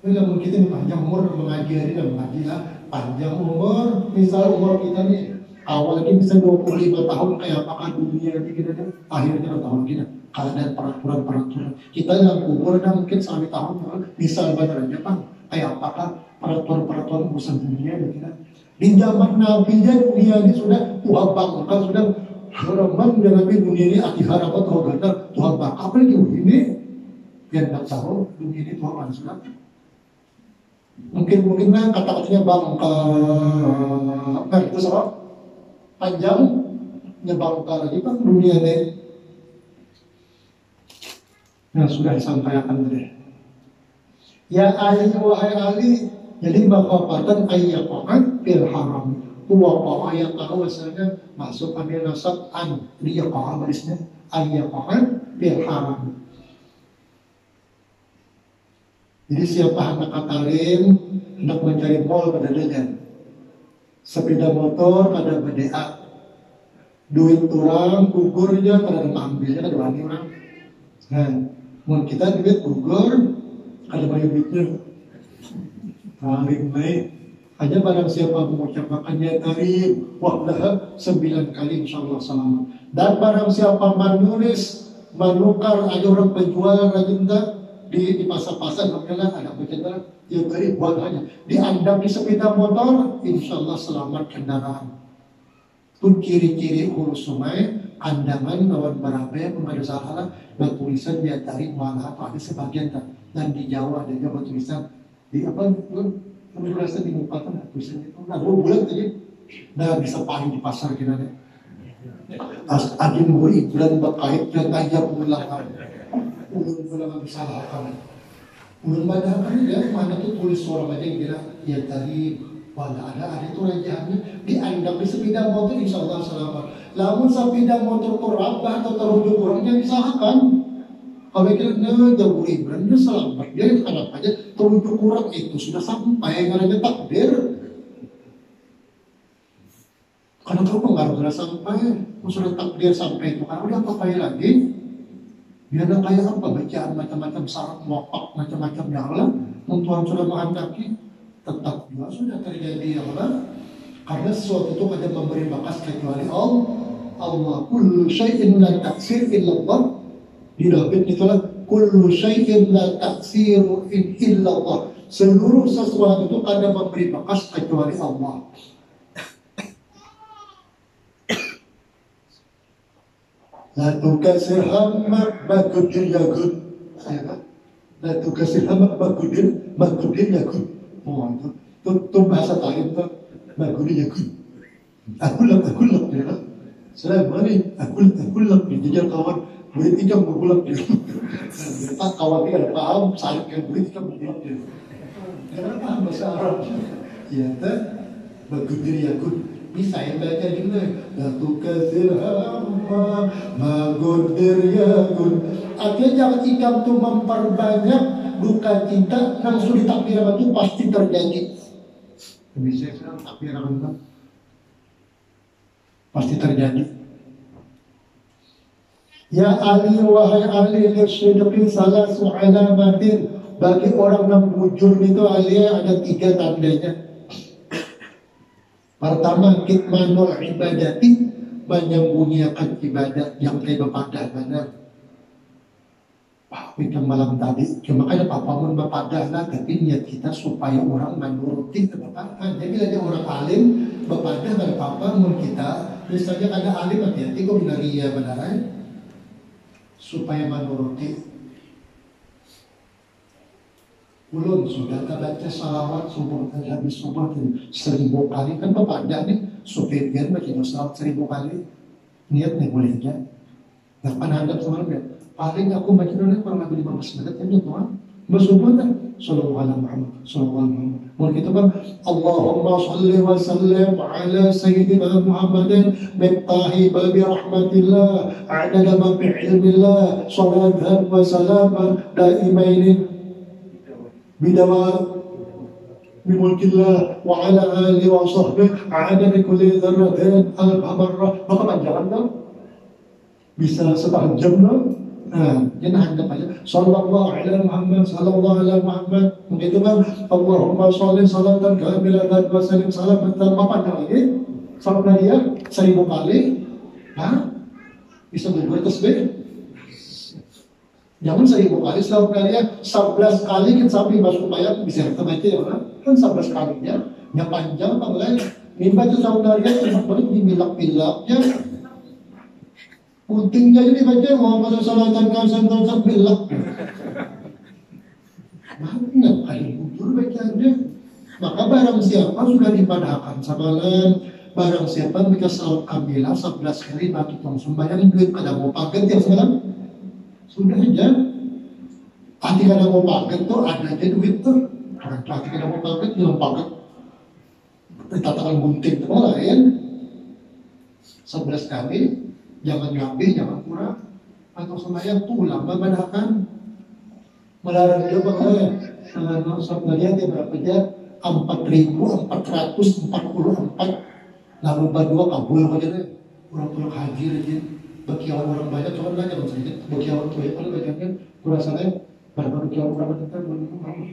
Namun kita panjang umur mengajari dan mengaji lah. Panjang umur, misal umur kita nih awal lagi bisa 25 tahun kayak apakah dunia ini kita nih akhirnya tahun kita. Keadaan peraturan kita yang kubur dan mungkin 1 tahun bisa banyak aja Pak kayak apakah peraturan urusan dunia kita di zaman Nabi dunia ini sudah Tuhan bangkan sudah harapan dan Nabi dunia ini hati harapan Tuhan gantar Tuhan bangkan apalagi ini yang tak tahu dunia ini Tuhan sudah mungkin lah kata-katanya bangka itu sama panjangnya bangka lagi Pak dunia ini. Yang sudah disampaikan tadi. Ya Ali wahai Ali, jadi bakapatan ayyakan fil haram. Wa ayat tahu asalnya masuk ambil nasab an dia qah barisnya ayyakan fil haram. Jadi siapa anak katalim hendak mencari mall pada dengan sepeda motor ada BDA duit orang gugurnya pada mengambilnya ada wani orang. Nah, mau kita duit gugur, ada banyak duitnya, paling baik. Hanya barang siapa mengucapkannya tadi, wahlah 9 kali insyaallah selamat. Dan barang siapa menulis, menukar ada orang penjual rajinda di pasar-pasar, kemudian ada penjual yang beri buat hanya diandam di sepeda motor, insyaallah selamat kendaraan. Itu ciri-ciri huruf sungai. Andaman lawan barabe pemada salah bertulisan dia tarik malah atau ada sebagian dan di Jawa ada juga bertulisan di apa tulisan di muka kan tulisan itu nah bulat tadi nah bisa paling di pasar kita deh as adin buri bulan berkait dan aja ulang bisa lakukan ulun baca kan ya mana tuh tulis suara aja kira ya tadi wala ada itu rajanya diandam di sepeda motor insyaallah selamat. Lamun sepeda motor terabah atau terujuk kurangnya disalahkan. Kalau kira jauh ibaratnya selamat dia kenapa aja terujuk kurang itu sudah sampai karena takdir. Karena kalau pengaruh sudah sampai, sudah takdir sampai itu kan udah apa lagi? Dia ada kayak apa bacaan macam-macam syarat muapak macam-macam yang lah. Tuhan sudah menghendaki tetap juga sudah terjadi yang lah. Karena sesuatu itu ada memberi bakas kecuali Allah kullu syai'in la taksir illa Allah. Di David itulah kullu syai'in la taksiru illa Allah. Seluruh sesuatu itu ada memberi bakas kecuali Allah. La tukasir hammak bakudir yakut. Saya kan la tukasir hammak bakudir yakut. Oh itu bahasa Tarim tuh bakudir yakut. Aku lak ya. Salam balik, aku lak dikejar kawan, duit ikam bergulak dia. Tak kawan dia paham, saya kan duit ikam bergulak dia. Karena paham bahasa Arab. Ya tak, bagudir yakun. Bisa yang baca juga. Latu kasir hamma, magudir yakun. Artinya jangan ikam tu memperbanyak duka cinta, langsung ditakbir itu pasti terjadi. Bisa sekarang takbir apa? Pasti terjadi. Ya Ali, wahai Ali lisyidqi salasu alamatin. Bagi orang yang jujur itu Ali ada 3 tandanya. Pertama, kitmanul ibadati, menyembunyikan ibadat yang kayak bepadah benar. Wah, kita malam tadi, cuma ada papamun bepadah lah, tapi niat kita supaya orang menuruti kebepadah. Jadi ada orang alim bepadah dan papamun kita. Misalnya ada alim hati-hati kok benar iya benaran supaya menuruti. Ulun sudah terbaca salawat subuh habis subuh 1000 kali kan bepadah nih supaya biar baca salawat 1000 kali niat nih boleh aja. Nah panhandap sama dia paling aku baca dulu kurang lebih 15 menit aja tuan bersubuh kan sallallahu alaihi Muhammad sallallahu alaihi Muhammad. Mau kita bang Allahumma salli wa sallim ala sayyidina Muhammadin miftahi babi rahmatillah adada ma fi ilmillah salatan wa salaman daimaini bidawa bimulkillah wa ala alihi wa sahbihi adada kulli dzarratin alf marrah. Maka panjangan dong bisa setengah jam dong. Nah, jangan anggap aja sallallahu alaihi Muhammad sallallahu alaihi Muhammad. Begitu kan Allahumma sholli salatan kamilatan wa sallim salamatan. Apa lagi? Sampai dia 1000 kali. Hah? Bisa berbuat tasbih? Jangan 1000 kali, sampai dia 11 kali kan sampai masuk bayar bisa kita baca ya kan 11 kalinya. Yang panjang apa mulai? Mimba itu sampai dia cuma boleh dimilak-milaknya. Pentingnya jadi baca Muhammad sallallahu alaihi wasallam billah. Mana kali jujur bacanya. Maka barang siapa sudah dipadahkan samalan, barang siapa mereka salat kamilah 11 kali bagi tong sembahyang duit pada mau paket tiap malam. Sudah aja. Hati kada mau paket tuh ada aja duit tuh. Orang hati kada mau paket yang paket. Tatakan gunting tuh lain. 11 kali. Jangan lebih, jangan kurang. Atau sembahyang tuh lama padahkan melarang dia bahwa sebenarnya dia berapa aja 4.444 lalu berdua kabul aja deh orang haji aja bagi orang banyak cuma lah jangan saja bagi orang tua itu bagiannya kurang salah berapa bagi orang banyak kan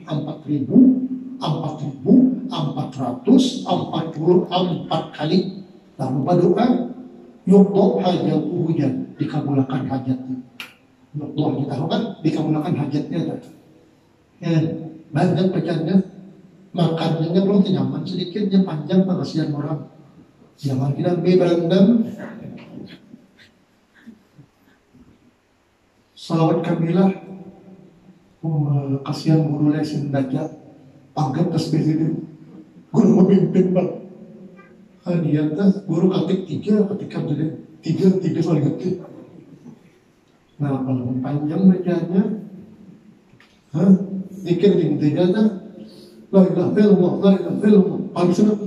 4.444 kali lalu berdoa yukdoh hajat hujan dikabulkan hajatnya. Yukdoh kita tahu kan dikabulkan hajatnya. Ya, banyak bacanya makannya belum nyaman sedikit yang panjang pengasihan orang. Jangan kita berendam. Salawat kamilah kasihan guru lesin baca anggap tasbih itu guru memimpin bang. Dia guru ketik 3 ketikkan jadi 3 paling ketik. Nah kalau panjang bacanya, dikir di tiga dah. La ilaha illallah, la ilaha illallah. Paling senang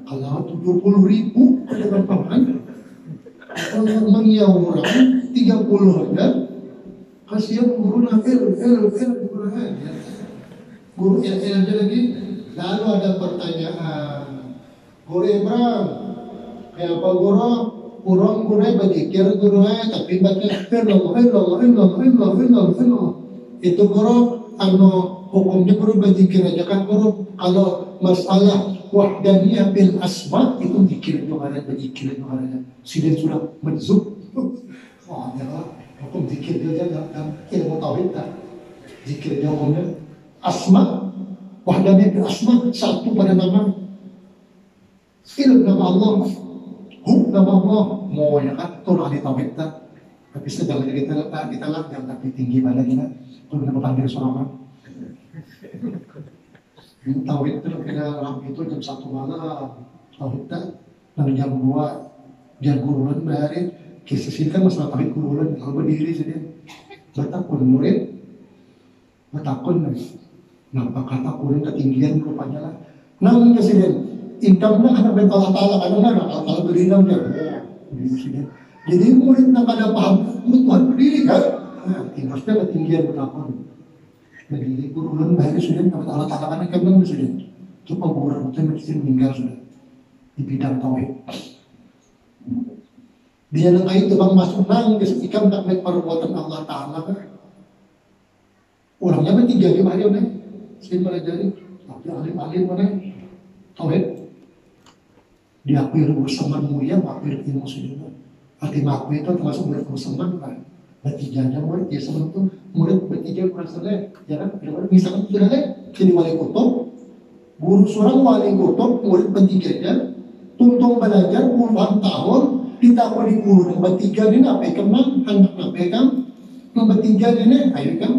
kalau 70.000 ada berapaan? Kalau mengiaurang 30 aja. Kasihan guru guru aja lagi. Lalu ada pertanyaan, Guru Ibrahim, kayak apa guru? Kurang guru berzikir guru tapi baca illallah. Itu guru, hukumnya guru berzikir aja kan guru. Kalau masalah wahdaniyah bil asma itu zikir itu ada berzikir itu ada. Sudah menzub. Oh adalah hukum zikir dia dalam ilmu tauhid tak. Zikir dia hukumnya asma. Wahdaniyah bil asma satu pada nama. Ilmu nama Allah, nama Allah, mau ya kan, turun di tauhid tak. Tapi sedang kita lah yang lebih tinggi pada kita, turun nama panggil sorangan. Tauhid itu kita orang itu jam 1 malam, tauhid tak. nang jam 2 jam guruan bahari kisah sini kan masalah pahit guruan kalau berdiri sih dia batakun murid batakun nampak kata kurang ketinggian rupanya lah nang kesini income-nya karena bentuk Allah Ta'ala kadang-kadang kalau berdiri nang dia jadi murid nang kada paham Tuhan berdiri kan tingkatnya ketinggian batakun berdiri guruan bahari sudah dapat Allah Ta'ala kan kadang sudah coba guruan itu mesti meninggal sudah di bidang tauhid. Dia nang itu bang masuk nang ikam tak baik perbuatan Allah Taala kan. Orangnya bertiga di mana nih? Saya pelajari, tapi alim-alim mana? Tauhid. Diakui bersama mulia, akui ilmu sudah. Hati makui itu termasuk murid bersama kan. Bertiga aja murid ya sama itu murid bertiga berasal ya kan? Misalkan sudah jadi wali kutub, guru seorang wali kutub murid bertiganya. Tuntung belajar puluhan tahun ditakwa di guru yang bertiga ini apa kenal anak apa kan yang bertiga ini ayo kan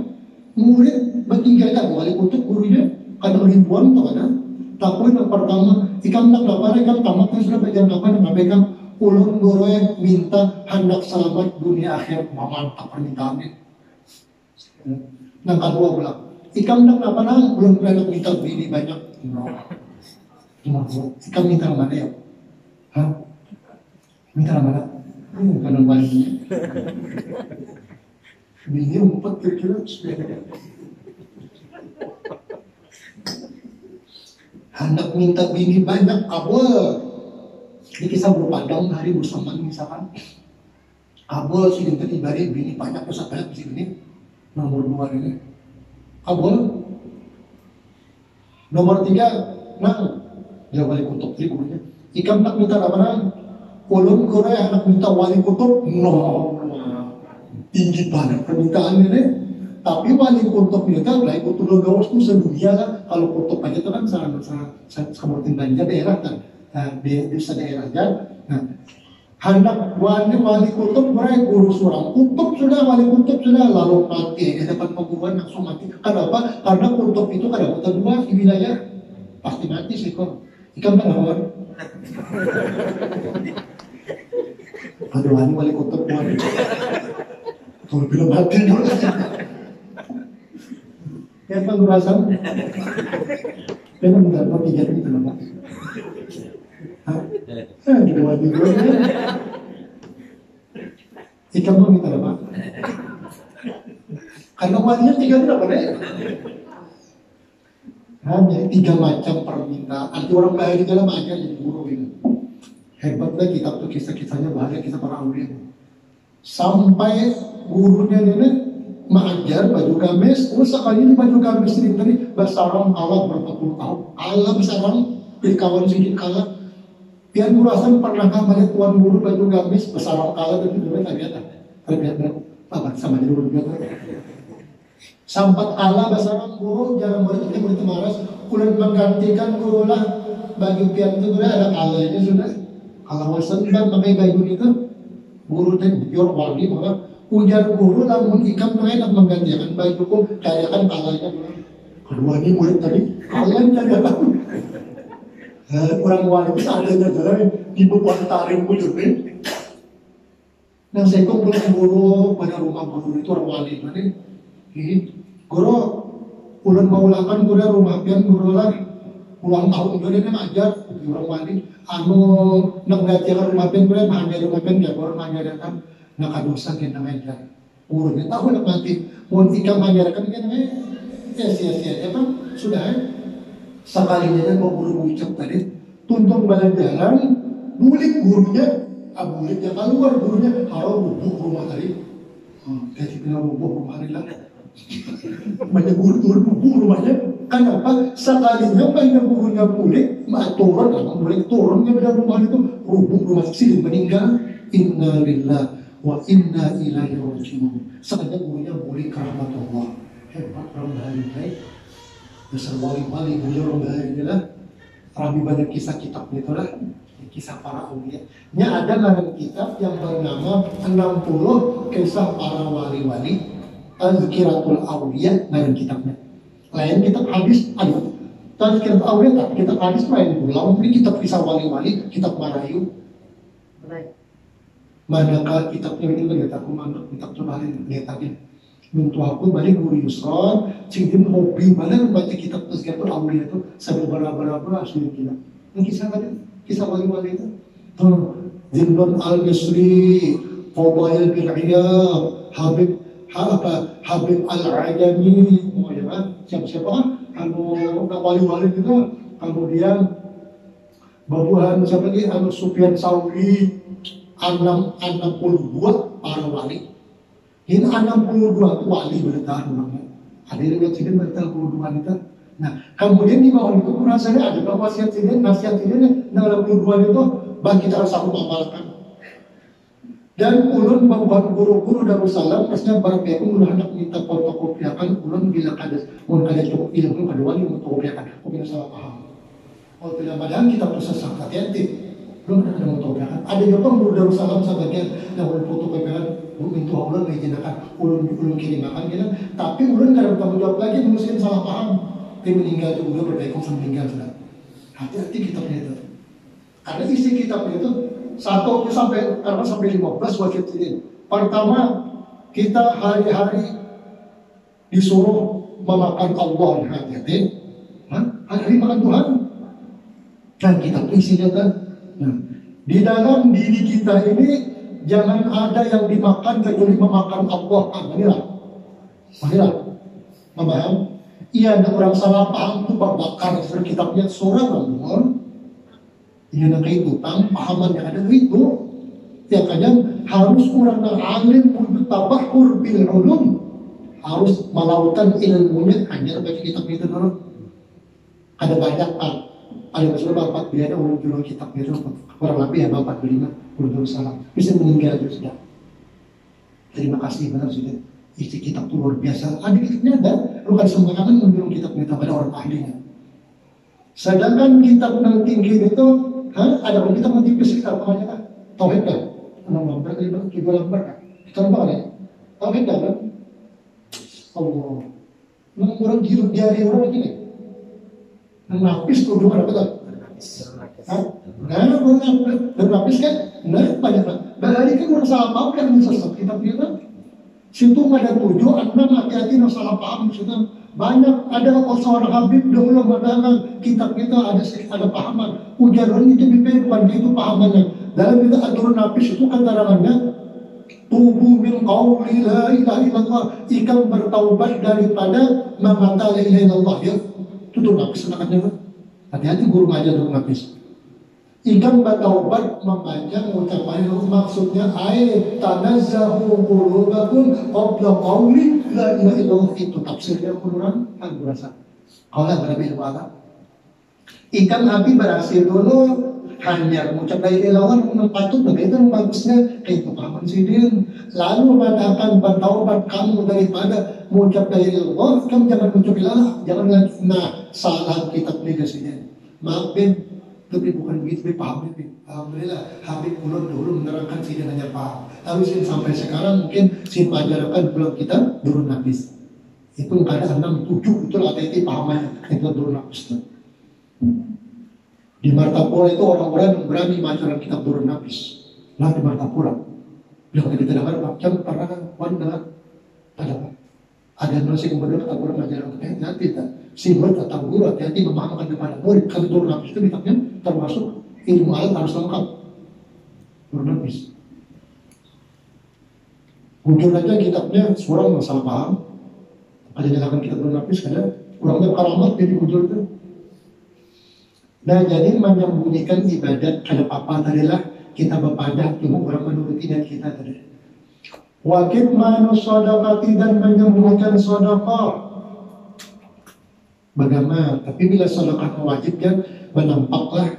murid bertiga kan wali kutub gurunya kadang ribuan tuh ada takwa yang pertama ikam tak dapat kan tamat sudah belajar apa kan ulun guru yang minta hendak selamat dunia akhir mantap permintaannya yang kedua pula ikam tak apa belum pernah minta bini banyak ikam minta mana ya hah? Minta mana? Kadang balinya. Bini 4 kira-kira. Hendak minta bini banyak, kabul. Ini kisah berpadang hari bersama misalkan. Kabul sih yang tertibari bini banyak besar banyak di sini. Nomor 2 ini. Kabul. Nomor 3, nah, dia wali kutub di gurunya. Ikam nak minta apa? Ulun guru anak minta wali kutub, no, tinggi banget permintaan ini. Tapi wali kutub itu kan, wali kutub gawas itu sedunia kan. Kalau kutub aja itu kan seperti belanja daerah kan, di daerah aja. Nah, hendak wali kutub mereka guru seorang kutub sudah wali kutub sudah lalu mati dia dapat pengumuman langsung mati. Kenapa? Karena kutub itu kadang kedua di wilayah pasti mati sih kok. Ikan penawar. Aduh, ini wali kutub wali. Kalau bilang mati dulu. Ya apa merasa? Kita bentar, mau 3 itu lama. Hah? Kita wali dulu. Ikan mau minta apa? Karena walinya 3 itu apa deh? Hanya 3 macam permintaan. Arti orang baik di dalam aja jadi guru ini. Hebatlah kitab itu kisah-kisahnya bahagia kisah para aulia. Sampai gurunya ini mengajar baju gamis. Sekali ini baju gamis ini tadi bersarang Allah berapa puluh tahun. Allah bersarang pilkawan sedikit kalah. Biar gurasan pernahkah melihat tuan guru baju gamis bersarang kalah tapi dulu tak lihat. Terlihat apa sama jadi guru juga. Sampai Allah bersarang guru jangan murid maras. Kulit menggantikan guru lah bagi pian itu sudah ada kalanya sudah. Kalau wasan pakai baju itu guru dan jor wali maka ujar guru namun ikam mereka menggantikan bajuku cairkan kalanya. Keduanya murid tadi kalanya jadi orang wali itu seadanya jalan ibu tarik bujurnya. Nah saya kumpulkan guru pada rumah guru itu orang wali tadi. Guru ulan maulakan guru rumah pian guru lah ulang tahun guru ini ngajar orang wali anu nak ngajar rumah pian guru hanya rumah pian ya guru mengajarkan nak kadosa kita ngajar guru ini tahu nak mati mau ikam mengajarkan kita sia-sia apa sudah sekalinya kan mau guru ucap tadi tuntun belajaran bulik gurunya bulik yang keluar gurunya harus bubuk rumah tadi jadi kena bubuk rumah tadi lah banyak guru turun buku rumahnya. Kenapa? Sekalinya banyak gurunya pulih, turun, boleh turun ke dalam rumah itu, rubuh rumah sini meninggal. Inna lillah wa inna ilaihi raji'un. Sekalinya gurunya boleh karena Allah. Hebat orang bahagia. Besar wali-wali gurunya orang bahagia lah. Rami banyak kisah kitabnya itu lah. Kisah para aulia. Ini ada dalam kitab yang bernama 60 kisah para wali-wali. Tazkiratul Awliya dalam kitabnya. Lain kitab hadis ada Tazkiratul Aulia tak kitab hadis main ulang, ini kitab kisah wali-wali, kitab Marayu. Manakah kitabnya ini lihat aku mana kitab coba lihat tadi. Untuk aku balik guru Yusron, cingin hobi mana baca kitab Tazkiratul Aulia itu sambil berapa asli kita. Ini kisah tadi, kisah wali-wali itu. Zinnun al-Misri, Fadail bin Iyad, Habib al-Ajami, siapa-siapa kan? Kalau wali-wali itu, kemudian babuhan siapa lagi? Sufyan Sauri, 62 para wali. Ini 62 wali bertahan orangnya. Ada yang lihat sini bertahan 62 itu. Nah, kemudian di bawah itu rasanya ada wasiat sini, nasihat ini, 62 itu bagi kita satu amalkan. Dan ulun membuat guru-guru Darussalam, pasnya barangkali ulun hendak minta fotokopiakan ulun bila kada cukup ilmu kada wali fotokopiakan, kopinya salah paham. Kalau tidak badan kita tersesat hati-hati. Belum ada fotokopiakan. Ada juga guru Darussalam sebagian yang ulun fotokopiakan, itu ulun mengizinakan, ulun kirimakan gitu. Tapi ulun kada bertanggung jawab lagi, mungkin salah paham. Dia meninggal juga berbaikung sama meninggal sudah. Hati-hati kitabnya itu. Karena isi kitabnya itu 1 sampai 15 wasiat ini. Pertama, kita hari-hari disuruh memakan Allah, hati-hati. Hari-hari makan Tuhan. Dan kitab isinya kan. Nah, di dalam diri kita ini jangan ada yang dimakan kecuali memakan Allah. Marilah. Memaham? Iya, ada orang salah paham itu bakar kitabnya surah Allah. Ini nak itu, pahaman yang ada itu. Ya kadang harus orang yang alim untuk tabakur bil ulum, harus melakukan ilmunya hanya baca kitab itu dulu. Ada banyak ada masalah bapak biar orang jual kitab itu kurang lebih ya bapak 45 ulun salam bisa meninggal juga sudah. Terima kasih benar sudah. Isi kitab itu luar biasa. Ada kitabnya ada, bukan sembarangan menjual kitab itu pada orang ahlinya. Sedangkan kitab yang tinggi itu, ada pun kitab yang tipis kita namanya kan, tauhid kan, 6 lembar, 3 lembar kan, kita lembar ya, tauhid kan, Allah, orang giru jari orang ini, nafis tuh dua apa tuh? Bernafis kan, banyak kan, berarti kan orang salah paham kan sesat kitab kita. Situ ada 7, 6 hati-hati no salah paham situ banyak. Ada seorang Habib dahulu mengatakan kitab kita ada pahaman ujaran itu bukan itu pahamannya. Dalam kita aturan nafis itu kan karangannya tubuh min qauli la ilaha illallah, ikan bertaubat daripada memata la ilaha illallah ya. Itu tuh nafis makanya. Hati-hati guru ngajar dulu nafis. Ikan bertaubat membaca ucapan maksudnya ayat tanazzahu qulubakum qabla qawli la ilaha illallah, itu tafsirnya Quran kan berasa. Qala Nabi wala. Ikan api berhasil dulu hanya mengucap la ilaha illallah patut begitu bagusnya itu pahaman sidin. Lalu mengatakan bertaubat kamu daripada mengucap la ilaha illallah, kamu jangan mengucap ilah, jangan salah kitab negasinya. Maaf bin, tapi bukan begitu, paham ini. Alhamdulillah, Habib ulun dulu menerangkan sih hanya paham. Tapi sampai sekarang mungkin ajarkan belum kita turun nafis. Itu ada 6, 7 itu hati-hati pahamannya kita turun nafis. Di Martapura itu orang-orang yang berani mengajarkan kitab turun nafis. Lah di Martapura, bilang kita dengar macam pernah dengar ada nasi kemudian kata guru mengajarkan hati-hati tak. Simbol kata guru hati-hati memahamkan kepada murid. Kalau turun nafis itu kitabnya termasuk ilmu alat harus lengkap. Turun nafis. Mungkin aja kitabnya surang masalah paham. Ada nyalakan kitab turun nafis karena kurangnya karamat jadi muncul itu. Nah jadi menyembunyikan ibadat kalau apa adalah kita berpadah cuma orang menuruti dan kita tadi. Wakit manus sodakati dan menyembunyikan sodakah. Bagaimana? Tapi bila sodakah wajib kan menampaklah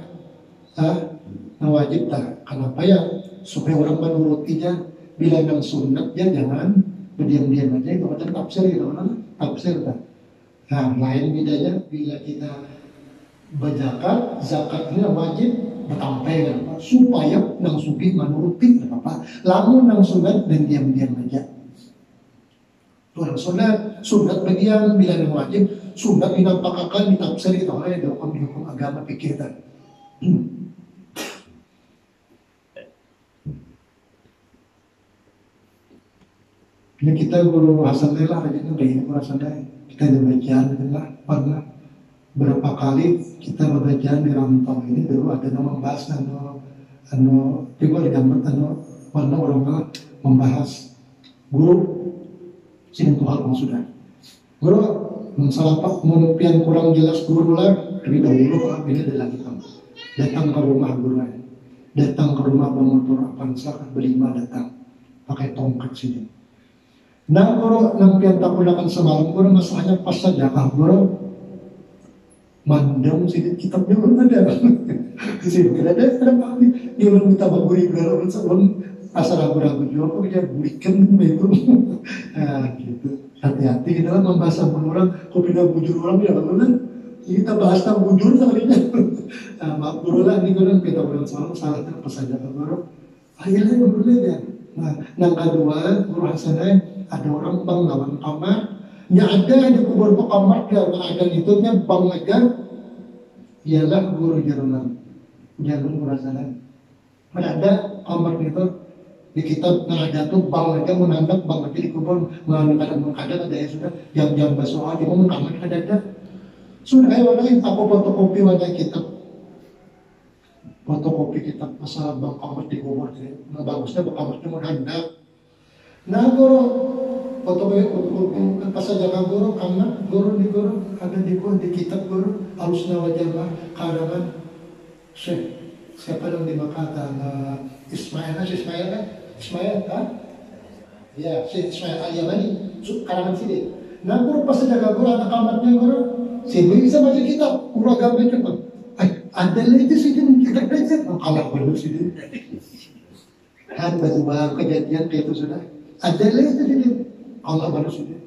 wajib tak. Kenapa ya? Supaya orang menurutinya. Bila yang sunat ya jangan berdiam-diam aja. Itu macam tafsir gitu kan? Tafsir tak. Nah lain bedanya bila kita berzakat, zakat ini wajib bertampil supaya nang sugi menuruti apa. Lamun nang sunat dan diam-diam aja. Orang sunat bagian bila yang wajib, sunat dinampakkan ditafsir itu oleh hukum agama pikirkan. Ini kita guru Hasan Lela aja udah ini Hasan Lela. Kita demikian adalah pernah berapa kali kita belajar di rantau ini dulu ada yang membahas juga digambar mana orang membahas guru sini Tuhan sudah guru mensalapak menupian kurang jelas guru lah tapi dahulu ini adalah kita datang ke rumah guru datang ke rumah pemotor Avanza berlima datang pakai tongkat sini. Nah guru nampian tak gunakan semalam guru masalahnya pas saja guru mandang sini kitabnya belum ada. Sini ada kami dia belum minta baguri guru sebelum asal ragu-ragu jual kok dia burikan itu. Nah gitu. Hati-hati kita lah membahas orang kok pindah bujur orang ya kan. Kita bahas tentang bujur sekalinya. Nah, maaf guru lah ini guru kita belum salah apa saja guru. Akhirnya guru dia. Nah, yang kedua guru Hasanah ada orang bang lawan kamar. Yang ada di kubur kamar dia ada itu nya bang agar ialah guru jaruman guru Hasanah. Ada kamar itu di kitab ada tuh bang aja menandak bang aja di kubur mengadang ada ya sudah jam-jam basuhan di momen kamar ada sudah ayo lagi aku fotokopi wajah kitab pasal bang kamar di kubur nah bagusnya bang kamarnya menandak nah guru fotokopi pasal jaga guru kamar guru ada di kitab guru halusnya wajah karangan siapa yang dimakan Ismail kan? Ya, si Ismail Al-Yamani karangan sini. Nah, guru pas jaga guru ada kamarnya guru. Si bisa baca kitab, guru agama itu kan. Ada lagi sini kita baca. Kamar guru sini. Kan baru kejadian itu sudah. Ada lagi sini. Allah baru sini.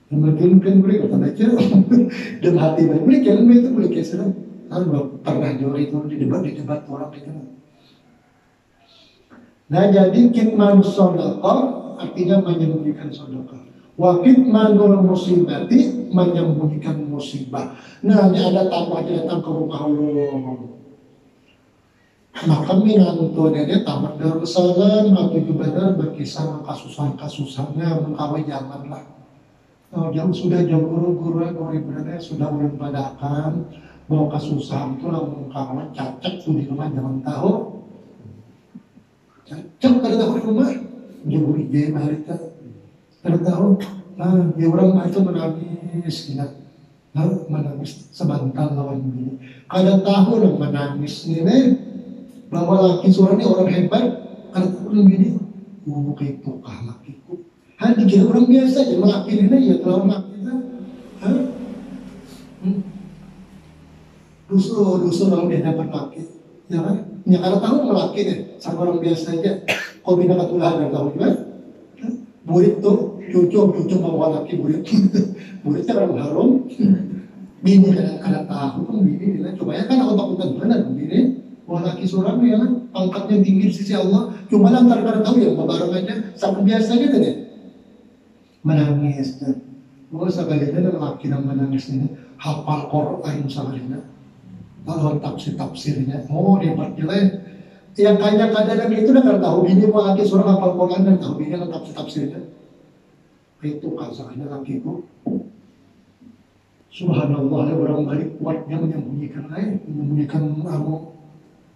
Kemudian kan guru kata baca. Dan hati baik. Boleh jalan itu boleh kisah. Kan pernah jual itu di debat orang itu. Nah jadi kitman sodaqah artinya menyembunyikan sodaqah. Wa kitmanul musibati menyembunyikan musibah. Nah ini ada tampaknya datang ke rumah Allah. Maka minantu dia tamat darussalam atau juga berkisah kasusan-kasusannya mengkawai zaman lah. Nah, jauh sudah jauh guru ibaratnya sudah mulai padakan bahwa kasusan itu lah mengkawai cacat tuh di rumah jangan tahu. Cak kada tahu di rumah, dia beri dia marita, kada tahu. Nah, dia orang itu menangis, menangis sebantal lawan bini. Kada tahu lah menangis ini bahwa laki suaranya orang hebat, kada tahu lah bini. Kayak tukah lakiku. Dikira orang biasa, jadi laki ini ya kalau laki itu, Dusun orang dia dapat laki, ya kan? Ya karena tahu laki deh, sama orang biasa aja. Kau bina ketulahan dan tahu juga. Murid tuh cucu bawa laki murid. Muridnya orang harum. Bini kadang tahu kan bini nilai. Coba ya kan aku takutan benar bini. Bawa laki seorang ya kan, pangkatnya tinggi di sisi Allah. Cuma lantar kadang tahu ya bareng aja, sama biasa aja deh. Menangis dan sekalinya laki yang menangis ini hafal Quran sekalinya. Kalau tafsirnya, debatnya lain. Yang kadang itu udah tahu bini mau laki surah hafal Quran dan tahu bini tafsirnya. Itu kasarnya lakiku. Subhanallah, ada orang balik kuatnya menyembunyikan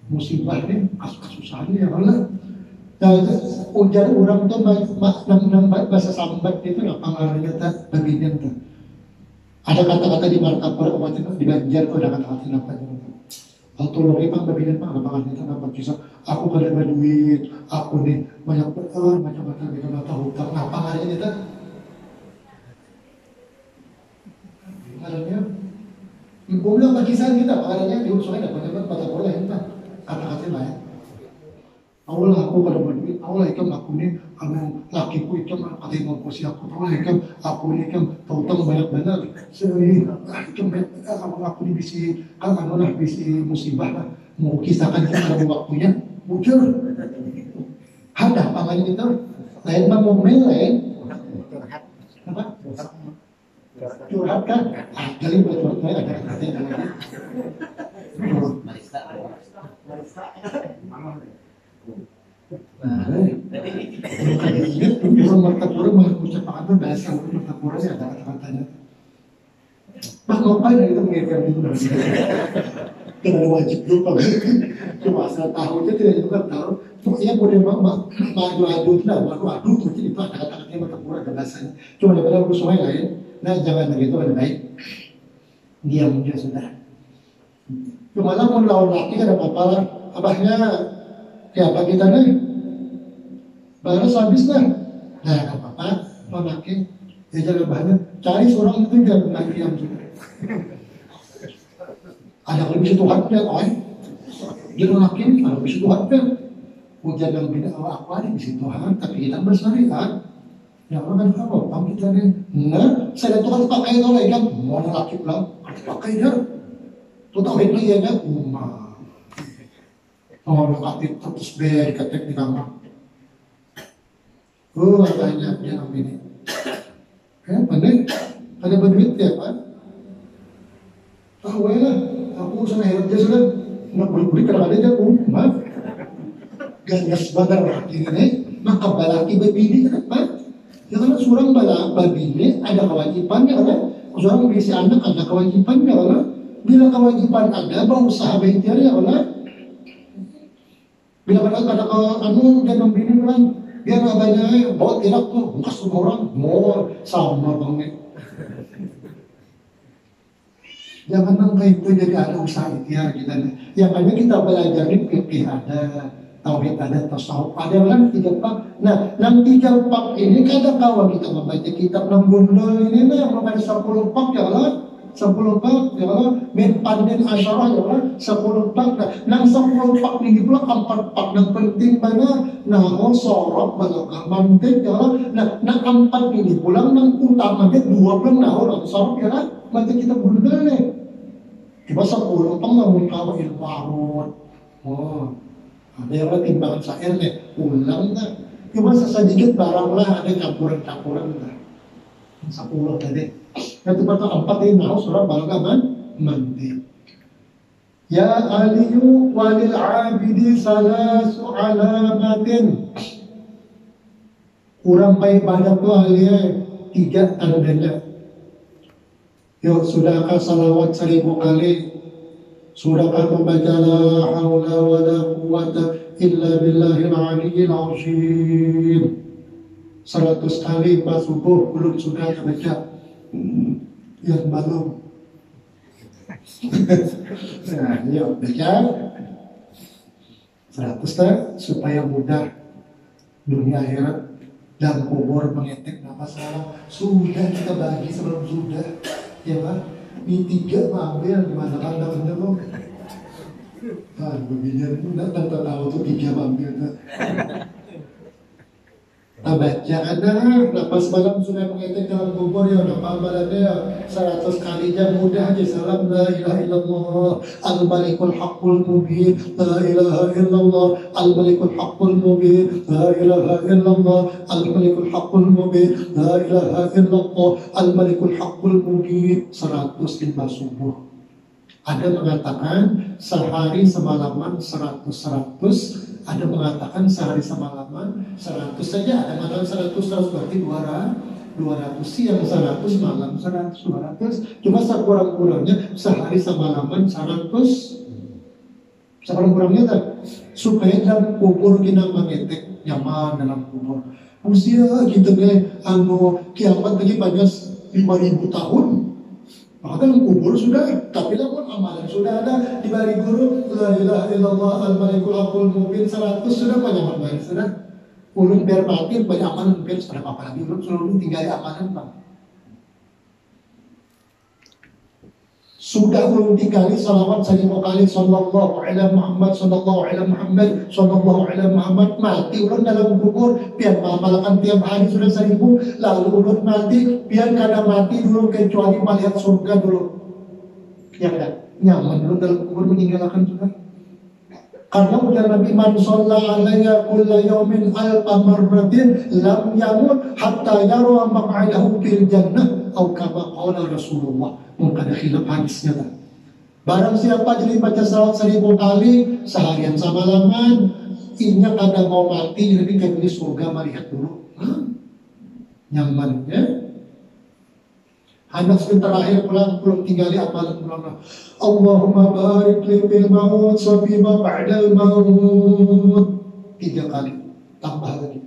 musibah ini, kasus-kasusannya ya Allah. Ujar orang tuh bahasa sambat itu apa ngaranya tak bagian tuh. Ada kata-kata di markapur di Banjar tuh ada kata-kata apa itu. Tolong pang bagian pang apa kan apa kisah. Aku kada ada duit, aku nih banyak macam-macam gitu nggak tahu hutang apa ngaranya itu. Ngaranya, ibu bilang kisah kita ngaranya diusulnya dapat baca bola itu kata-kata lain. Allah aku pada berduit, Allah ikam aku ni, lakiku ikam katanya mau kursi aku, Allah ikam aku ni ikam tahu-tahu banyak benar. Ikam aku ni bisi, bisi musibah lah. Mau kisahkan kita ada waktunya, bujur. Ada apa lagi itu? Lain mah momen lain. berangkat kan? Kali buat waktu ada katanya lagi. Kalau ingat orang Martapura mengucapkan bahasa Martapura sih ada kata-katanya. Bah ngapain kita mengirimkan itu dari sini? Karena wajib lupa. Cuma asal tahu aja tidak juga tahu. Cuma ya boleh madu tidak madu itu itu ada kata-katanya Martapura ada bahasanya. Cuma daripada urus semua lain. Nah jangan begitu ada baik. Diam dia sudah. Cuma namun lawan laki ada apa-apa lah. Abahnya siapa kita nih? Balas habis lah. Nah apa-apa. Lawan laki. Ya jangan banyak. Cari seorang itu jangan laki yang juga. Ada kalau bisa Tuhan ya, oi. Dia laki kalau bisa Tuhan ya. Hujan yang beda apa nih bisa Tuhan. Tapi kita bersyariat. Ya orang kan apa kita nih. Nah saya Tuhan pakai itu lagi kan. Mau laki lah. Pakai dia. Tuh tahu itu ya kan. Umar. Orang aktif terus diketek di kamar. Banyak yang ini. Pandai, ada berduit ya Pak? Tahu lah, aku sana hebat aja sudah. Nak beli kadang-kadang dia maaf. Gak sebentar lagi ini, maka balaki berbini kenapa? Ya karena seorang berbini ada kewajibannya karena seorang berisi anak ada kewajibannya karena bila kewajiban ada, berusaha berikhtiar ya karena bila ada anu dan membini kan. Biar abangnya bawa tirak tuh, bukan semua orang mau sama banget. Jangan nangka itu jadi ada usaha ikhtiar kita. Yang hanya kita belajar di fikih ada, tauhid ada, tasawuf ada kan 3 bab. Nah, yang 3 bab ini kadang kawan kita membaca kitab 6 bundel ini nah yang membaca 10 bab ya Allah. 10 bab ya Allah, min pandin asyarah ya Allah, 10 bab. Nah, 10 bab ini pula 4 bab yang penting banget. Nah, sorot balokah mantik ya Allah. Nah 4 ini pulang yang utamanya 2 pulang nah orang sorot ya lah. Baca kita bundel nih. Coba 10 bab namun kau ilmu arut. Oh, ada yang timbangan syair nih, ulang dah. Cuma sedikit barang lah ada campuran-campuran dah. 10 tadi. Itu kata 4 ini nah surah balokah mantik. Ya aliyu walil abidi salasu alamatin. Kurang baik badan tu alia 3 tandanya. Yuk sudahkah salawat 1000 kali? Sudahkah membaca la haula wa la quwata illa billahil aliyyil azim? 100 kali pas subuh belum sudah baca. Yang belum. Nah, yuk baca 100 tak supaya mudah dunia akhirat dan kubur mengetek nafas salah. Sudah kita bagi sebelum sudah, ya Pak. Ini 3 ambil gimana pandangannya lo? Begini, tidak tahu tuh 3 ambil tuh. Baca ada nafas malam sudah mengetek dalam kubur ya nafas malamnya ya 100 kali jam mudah aja salam la ilaha illallah al-malikul haqqul mubin la ilaha illallah al-malikul haqqul mubin la ilaha illallah al-malikul haqqul mubin la ilaha illallah al-malikul haqqul mubin 100 lima subuh. Ada mengatakan sehari semalaman 100 ada mengatakan sehari semalaman 100 saja, ada mengatakan 100 berarti 200 siang 100 malam 100 200. Cuma sekurang-kurangnya sehari semalaman 100. Sekurang-kurangnya tak supaya dalam kubur kita mengetek nyaman dalam kubur. Usia gitu anu kiamat lagi banyak 5.000 tahun. Maka dalam kubur sudah, tapi namun amalan sudah ada di bari guru la ilaha illallah al-malikul haqqul mubin 100 sudah banyak banget sudah. Ulun biar mati banyak amalan biar sudah apa lagi ulun selalu tinggal amalan Bang. Sudah ulun tinggali salawat 1000 kali sallallahu alaihi Muhammad sallallahu alaihi Muhammad sallallahu alaihi Muhammad mati ulun dalam kubur biar mengamalkan tiap hari sudah 1000 lalu ulun mati biar kada mati dulu kecuali melihat surga dulu ya kan nyaman dulu dalam kubur meninggalkan sudah karena ujar Nabi man shalla alayya kulla yawmin alfa marratin lam yamut hatta yara maq'adahu fil jannah atau kama qala Rasulullah. Mungkin ada khilaf hadisnya kan. Barang siapa jadi baca salawat 1000 kali seharian semalaman, ingat ada mau mati lebih kayak di surga melihat dulu. Nyamannya. Anak sebentar terakhir pulang belum tinggali amalan pulang. Allahumma barik li bil maut sabima ba'dal maut. 3 kali. Tambah lagi.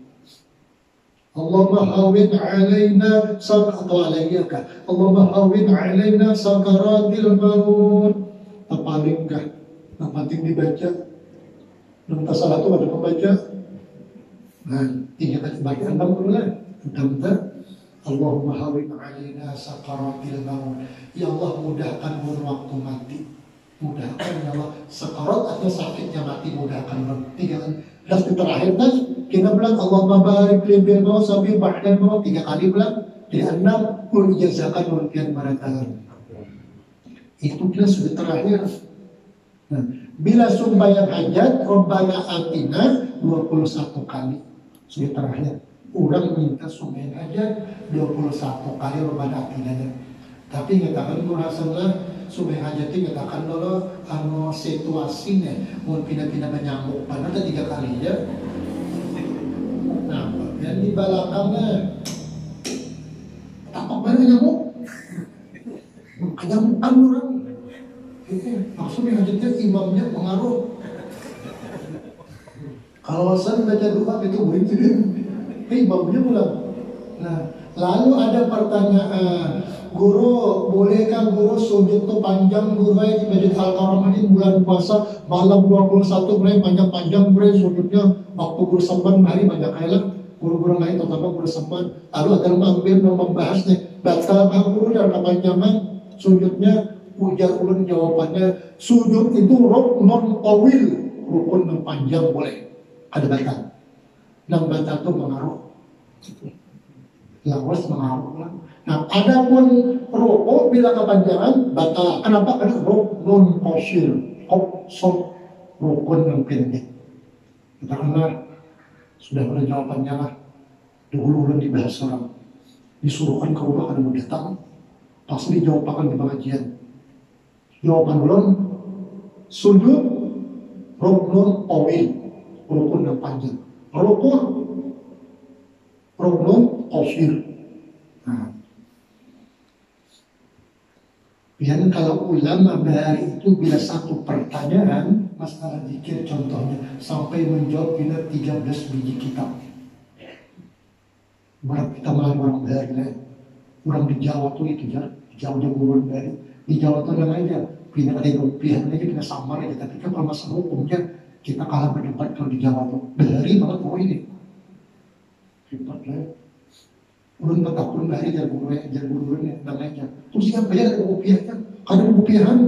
Allahumma hawin alaina atau alaiyaka. Allahumma hawin alaina sakaratil maut. Paling enggak. Yang penting dibaca. Nomor salah itu ada pembaca. Nah, 3 kali baca 6 dulu lah. 6 Allahumma hawin alaina sakaratil maut. Ya Allah mudahkan waktu mati. Mudahkan ya Allah sakarat atau sakitnya mati mudahkan. 3 kali. Dan terakhir kan kita bilang Allahumma barik li bil maut sampai ba'dal maut 3 kali bilang. Di 6 kul jazakan mulkian maratan. Itu kita sudah terakhir. Nah, bila sumbayang hajat Rabbana atina 21 kali. Sudah terakhir. Orang minta sumbayang hajat 21 kali Rabbana atina. Tapi ngatakan murasalah sumbayang hajat itu ngatakan dulu situasinya mau pindah-pindah menyambung pada 3 kali ya. Nah, yang di belakangnya tapak banyak nyamuk. Kenyamukan orang. Maksudnya hajatnya imamnya pengaruh. Kalau saya baca doa itu begitu. Imamnya pulang. Nah, lalu ada pertanyaan, guru bolehkah guru sujud itu panjang guru di Masjid Al-Karam ini bulan puasa malam 21 mulai panjang-panjang guru sujudnya waktu guru semban hari banyak kali guru-guru lain terutama guru semban. Lalu ada mengambil membahas nih batal guru dan kepanjangan sujudnya. Ujar ulun jawabannya sujud itu rukun tawil, rukun yang panjang boleh ada batal. Yang batal itu mengaruh. Lawas mengaruh. Nah, ada pun rukun bila kepanjangan batal. Kenapa? Karena rukun qasir, qasr, rukun yang pendek. Karena sudah ada jawabannya lah. Dulu ulun dibahas orang disuruhkan ke rumah ada mau datang, pasti dijawabkan di pengajian. Jawaban ulun sujud rukun tawil, rukun yang panjang. Rukun qasir. Nah, dan kalau ulama bahari itu bila satu pertanyaan masalah zikir contohnya sampai menjawab bila 13 biji kitab. Berapa kita malah orang bahari lain. Orang di Jawa tuh itu ya, jauh-jauh orang bahari. Di Jawa itu ada aja, pindah ada pihak aja kita samar aja. Tapi kan kalau masalah hukumnya kita kalah berdebat kalau di Jawa tuh. Bahari banget oh ini. Hebat lah. Ulun bertakun bahari jar guru ini dan lainnya. Terus siapa ya ada pihak kan? Ada pihakan.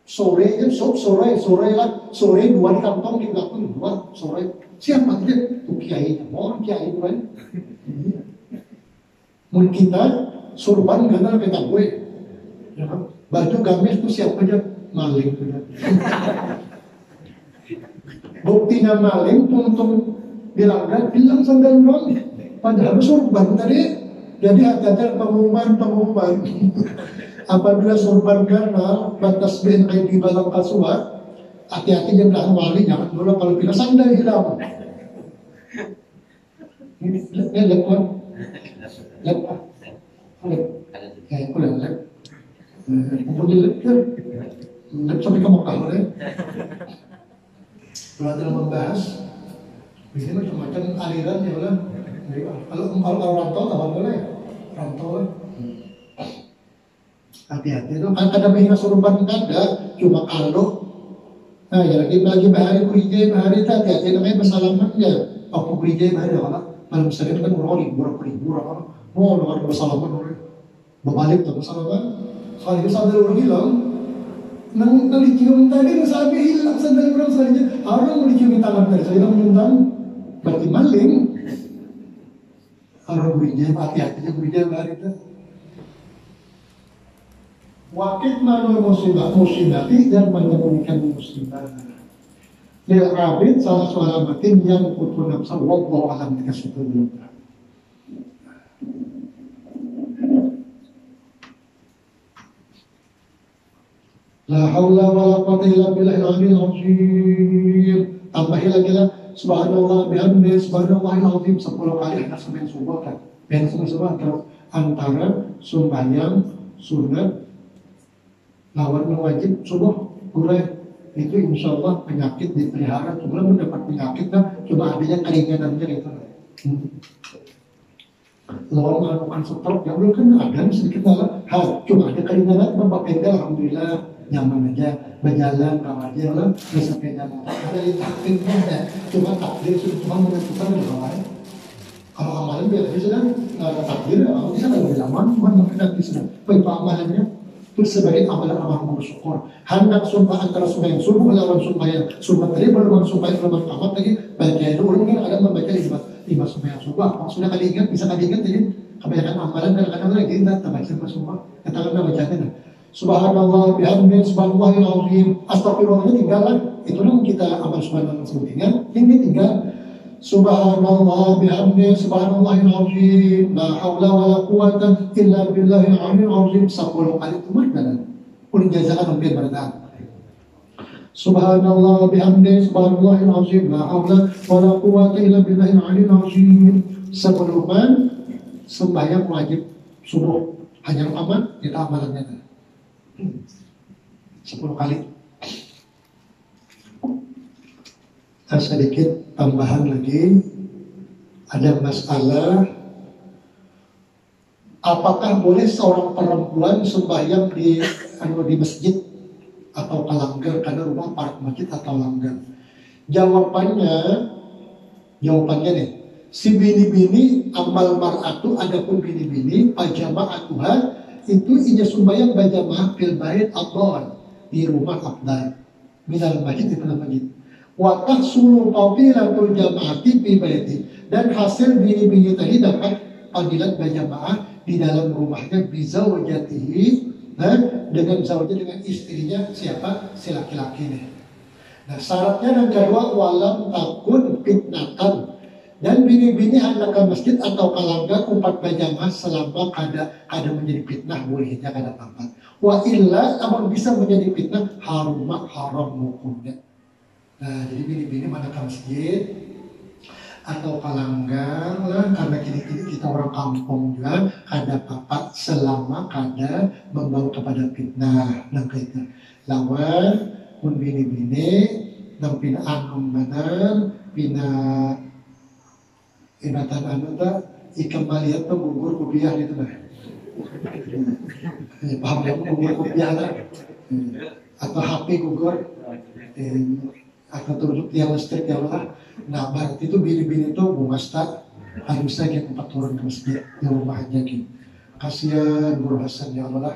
Sore lah. Sore 2 di kantong di belakang 2 sore. Siapa dia? Tuh kiainya. Mau kiai bukan? Mungkin kita surban ganal kita gue. Ya, baju gamis itu siapa aja maling sudah. Buktinya maling untung bilang sandal dong. Padahal surban tadi. Jadi hati-hati pengumuman. Apabila surban ganal batas bin di balang kasuat, hati-hati dia bilang wali jangan dulu kalau bila sandal hilang. Ini lepon. Kayak aku lep. Punya lep sampai ke Mekah ya. Kalau dalam membahas, biasanya macam-macam aliran ya lah. Kalau rantau tak boleh, rantau. Hati-hati itu kan ada bahasa surban ada, cuma kalau. Nah, ya lagi bahari kurijai bahari tak hati-hati namanya bersalamannya. Aku kurijai bahari kalau malam sering kan ribu orang. Mau orang bersalaman orang. Berbalik tuh bersalaman. Kalau itu sandal orang hilang, nang dicium tadi sabi hilang sandal orang selanjutnya. Orang mau dicium tangan tadi, saya menyumbang berarti maling. Orang kurijai hati-hatinya kurijai bahari itu. Wakit manul musibati dan menyembunyikan musibah. Lil rabit salah sualamatin yang kutu nafsa wallahu alam dikasih tunjuk. La haula wala quwwata illa billahil aliyyil azim. Tambahin lagi lah subhanallah bihamdihi subhanallahil azim 10 kali anak sampai subuh kan. Ben subuh terus antara sembahyang sunat lawan wajib subuh kurai itu insya Allah penyakit dipelihara. Cuma mendapat penyakit kan cuma adanya keringanannya gitu. Lawan melakukan stroke yang belum kan ada sedikit lah. Cuma ada keringanan bapak pendek alhamdulillah nyaman aja berjalan aja lah bisa jalan. Ada yang takdirnya cuma takdir cuma menentukan doa. Kalau amalan biasa sudah nggak ada takdir, kalau bisa nggak berjalan, mana nanti sudah. Baik amalannya itu sebagai amalan-amalan bersyukur. Hendak sumpah antara sembahyang subuh lawan sembahyang sunat tadi baru sumpah lawan amat lagi baca itu orang kan ada membaca lima sembahyang subuh. Maksudnya kali ingat bisa kali ingat jadi kebanyakan amalan kadang-kadang lagi kita baca sumpah katakanlah bacanya. Subhanallah bihamdihi subhanallahil azim. Astagfirullahnya tinggal lah. Itu dong kita amal subhanallah sebutnya. Ini tinggal subhanallah bihamdihi subhanallahil azim. La haula wala quwwata illa billahil aliyyil azim 10 kali itu mana? Ulun jazakan hampir berada. Subhanallah bihamdihi subhanallahil azim. La haula wala quwwata illa billahil aliyyil azim. 10 kali sembahyang wajib subuh. Hanya aman kita amalannya. 10 kali. Sedikit tambahan lagi, ada masalah apakah boleh seorang perempuan sembahyang di masjid atau langgar karena rumah park masjid atau langgar. Jawabannya nih, si bini-bini amal mar'atu adapun bini-bini pajama'atuha itu inya sembahyang berjamaah fil bait afdal di rumah afdal minal masjid di dalam masjid wa tahsulu fadilatul jamaati fi baiti dan hasil bini-bini tadi dapat fadilat berjamaah di dalam rumahnya bizawjatihi dengan zawjnya dengan istrinya siapa si laki-laki nih. Nah syaratnya yang kedua walam takun fitnatan dan bini-bini hendak ke masjid atau ke langgar umpat berjamaah selama kada menjadi fitnah bolehnya kada apa-apa. Wa illa namun bisa menjadi fitnah haram hukumnya. Nah jadi bini-bini mana ke masjid atau ke langgar lah karena kini-kini kita orang kampung juga kada apa-apa selama kada membawa kepada fitnah. Nah kita lawan pun bini-bini nang pina anum benar pina ingatan anu tak ikan maliat tuh gugur kupiah gitu lah. Paham ya gugur kupiah lah. Atau HP gugur atau turun tiang listrik ya lah. Nah berarti itu bini-bini itu bumasta harusnya kita empat turun ke masjid di rumah aja gitu. Kasihan Guru Hasan ya Allah.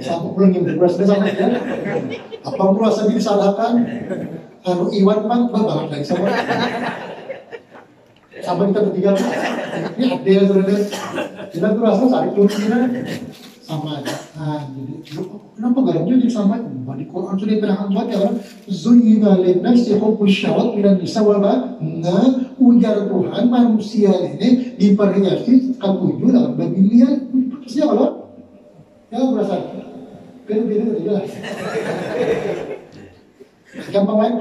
Sama pulang yang berberas sama dia. Apa merasa disalahkan? Anu Iwan bang banget lagi sama kita bertiga ini Adel sebenarnya kita tuh rasa cari turunnya sama aja. Nah jadi kenapa garamnya jadi sama? Di Quran sudah bilang buat ya orang zuyyina linnasi hubbus syahwat minan nisa wal banina ujar Tuhan manusia ini diperhiasi ketujuh dalam bagian pasti Allah ya berasa kan beda jelas. Gampang kan?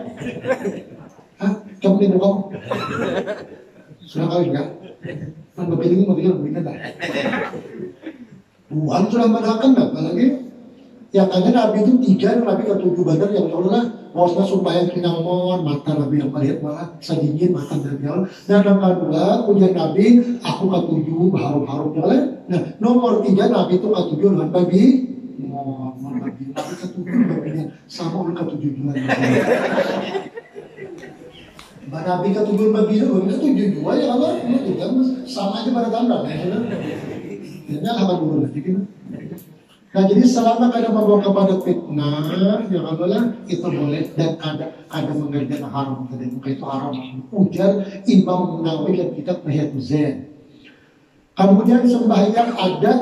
Hah? Kamu minum kok? Sudah kawin enggak? Kan bapilingin mau begini dah. Tuhan sudah menerangkan enggak? Apalagi ya tanya Nabi itu 3, Nabi ke-7 Badar yang Allah maksudnya supaya kinamon mata Nabi yang melihat malah sadingin mata dari Allah. Dan yang kedua ujian Nabi aku ke-7 harum-harum jalan. Nah nomor 3 Nabi itu ke-7 dengan babi. Nabi ke-7 babinya sama orang ke-7 juga. Nabi ke-7 babinya orang ke-7 juga ya Allah juga sama aja pada tanda. Ini alhamdulillah gitu. Nah jadi selama kada membawa kepada fitnah yang adalah itu boleh dan ada mengerjakan haram tadi maka itu haram. Ujar Imam Nawawi dan kitab Nihyatul Zain. Kemudian sembahyang ada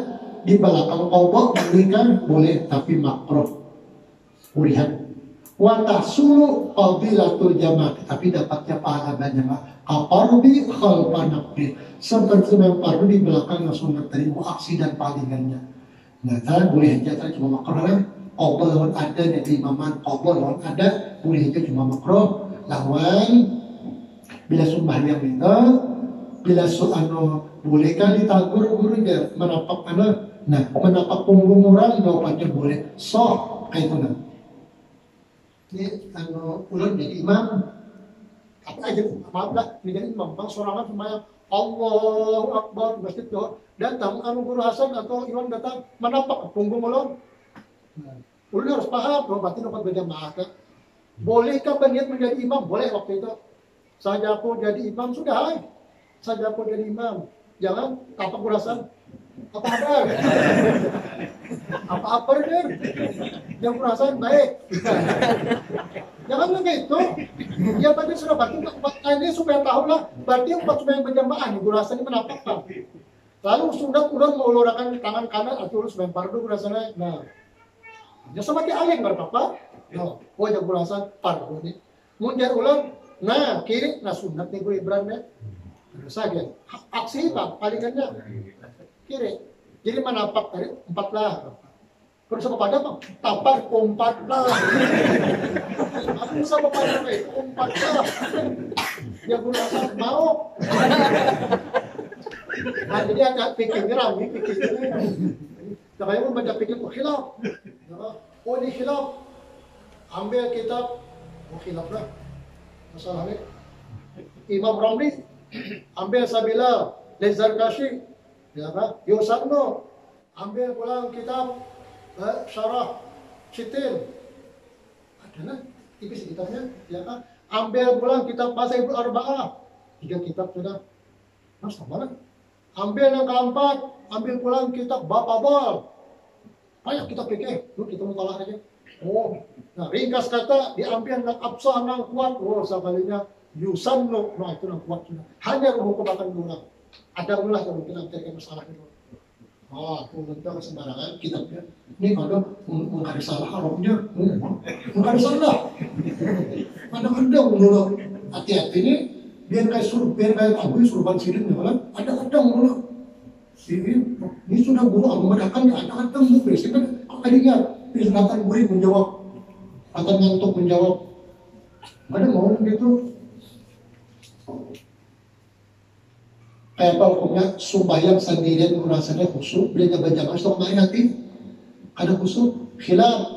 di belakang qadha boleh tapi makruh. Lihat wa tahsulu fadilatul jamaah tapi dapatnya pahala banyak. Qaparbi khalfa naqbi seperti yang fardu di belakang sunat tadi aksi dan palingannya. Nah, boleh aja tadi cuma makruh lah. Qadha lawan ada dari imaman, qadha lawan ada boleh aja cuma makruh. Lawan bila sembahyang itu, bila soano boleh kan ditagur gurunya menapak menapak punggung orang jawabannya boleh. Kayak itu nah. Ini ulun jadi imam apa aja maaf lah menjadi imam bang sorangan sembahyang Allahu Akbar masjid doa datang guru Hasan atau imam datang menapak punggung ulun. Ulun harus paham bahwa batin dapat berjamaah kan. Bolehkah berniat menjadi imam? Boleh waktu itu. Saja pun jadi imam sudah. Saja pun jadi imam. Jangan tapak guru Hasan. Apa der? Yang perasaan baik. Jangan kayak itu. Ya tadi sudah berarti ini supaya tahu lah. Berarti empat supaya berjamaah nih guru Hasan ini menapak kan. Lalu sunat ulun mengulurkan tangan kanan atau ulun supaya pardu guru Hasan. Nah, ya sama dia aling berapa? No, yang guru Hasan pardu nih. Mundur ulun. Nah kiri, nah sunat nih guru Ibrahim ya. Terus saja. Aksi bang, palingannya kiri. Jadi menapak tadi 4 lah. Terus apa pada bang? Tapak 4 lah. Aku sama pada 4 lah. Ya guru Hasan mau. Nah jadi agak pikirnya rame pikirnya. Makanya pun baca pikir khilaf. Oh ini khilaf. Ambil kitab. Khilaf lah. Masalahnya. Imam Ramli ambil Sabila Lezarkashi. Ya kan? Yosanno ambil pulang kitab syarah Citin. Adalah tipis kitabnya, ya kan? Ambil pulang kitab Masaibul Arba'ah. 3 kitab sudah. Mas mana? Ambil yang keempat, ambil pulang kitab Bapabal. Banyak kitab fikih, lu kita mutalah aja. Oh, nah ringkas kata diambil yang absah yang kuat. Oh, sekalinya Yusanno, nah itu yang kuat sudah. Hanya hukum akan guna. Ada ulah yang mungkin menjadi masalah itu. Kemudian sembarangan kitabnya. Ini kalau nggak ada salah Arabnya, nggak ada salah. Kadang-kadang dulu hati-hati ini biar kayak Abu Surban Sirin ya kan? Ada-kadang dulu. Ini sudah guru membedakan ya ada-kadang bu biasanya kalinya Nathan Buri menjawab, Nathan ngantuk menjawab. Ada mau gitu. Kayak apa hukumnya sembahyang sendirian merasanya khusyuk, bila berjamaah setelah nanti ada khusyuk. Khilaf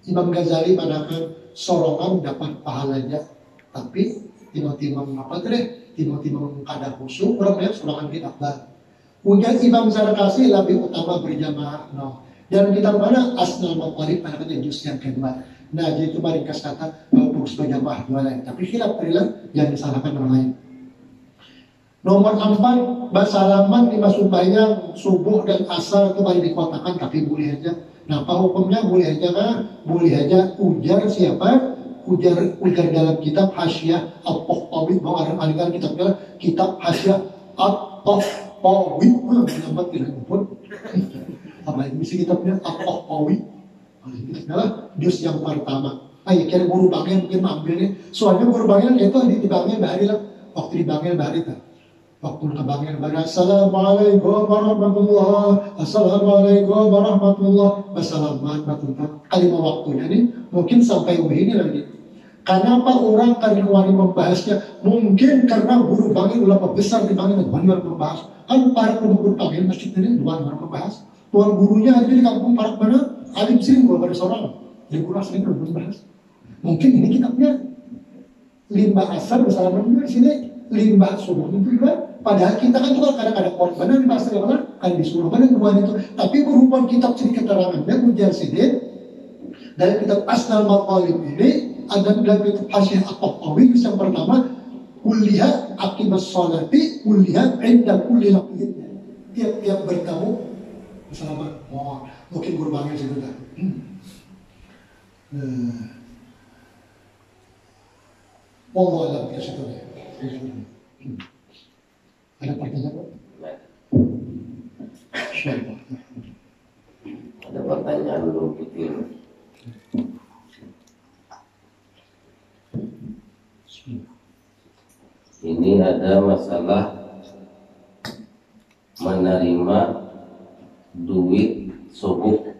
Imam Ghazali mengatakan sorongan dapat pahalanya, tapi timang-timang apa tuh deh, timang-timang kada khusyuk orang banyak sorongan kita bar. Ujar Imam Zarkasi lebih utama berjamaah. No. Dan kita mana Asnal Maqarib pada juz yang kedua. Nah jadi itu ringkas kata bagus berjamaah dua lain. Tapi khilaf perilah yang disalahkan orang lain. Nomor 4, bersalaman di sembahyang subuh dan asar itu baik dikotakan tapi boleh aja. Nah, apa hukumnya? Boleh aja kan? Boleh aja. Ujar siapa? Ujar dalam kitab Hasyiah At-Tahtawi. Mau ada kitabnya kitab Hasyiah At-Tahtawi. Nama tidak pun. Apa ini misi kitabnya At-Tahtawi? Kitabnya juz yang pertama. Kira guru bangil mungkin ambil nih. Soalnya guru bangil itu di bangil bahari lah. Waktu di bangil bahari kan. Waktu kebangin pada Assalamualaikum warahmatullah, Assalamualaikum warahmatullah, Wassalamualaikum. Kalimat waktunya nih mungkin sampai ini lagi. Kenapa orang kariwani membahasnya? Mungkin karena guru bangin ulama besar di bangin banyak membahas. Kan para guru bangin masjid ini dua orang membahas. Tuan gurunya ada di kampung Parak mana? Alim sering kalau pada seorang. Jadi guru sering membahas. Mungkin ini kitabnya limbah asar bersama di sini. Limbah subuh itu juga. Padahal kita kan juga kadang-kadang korban di bahasa yang mana kan disuruh mana kebuan itu. Tapi berhubung kitab sedikit keterangannya ujar sedikit dari kitab Asnal Maqarib ini ada dalam kitab Hasyiah At-Tahtawi yang pertama kulihat akibat sholati kulihat inda kulli laqid. Tiap-tiap bertemu bersama mungkin berbangun situ kan. Wallahu a'lam bishawab. Ada pertanyaan? Ada pertanyaan dulu Putih. Ini ada masalah menerima duit subuh.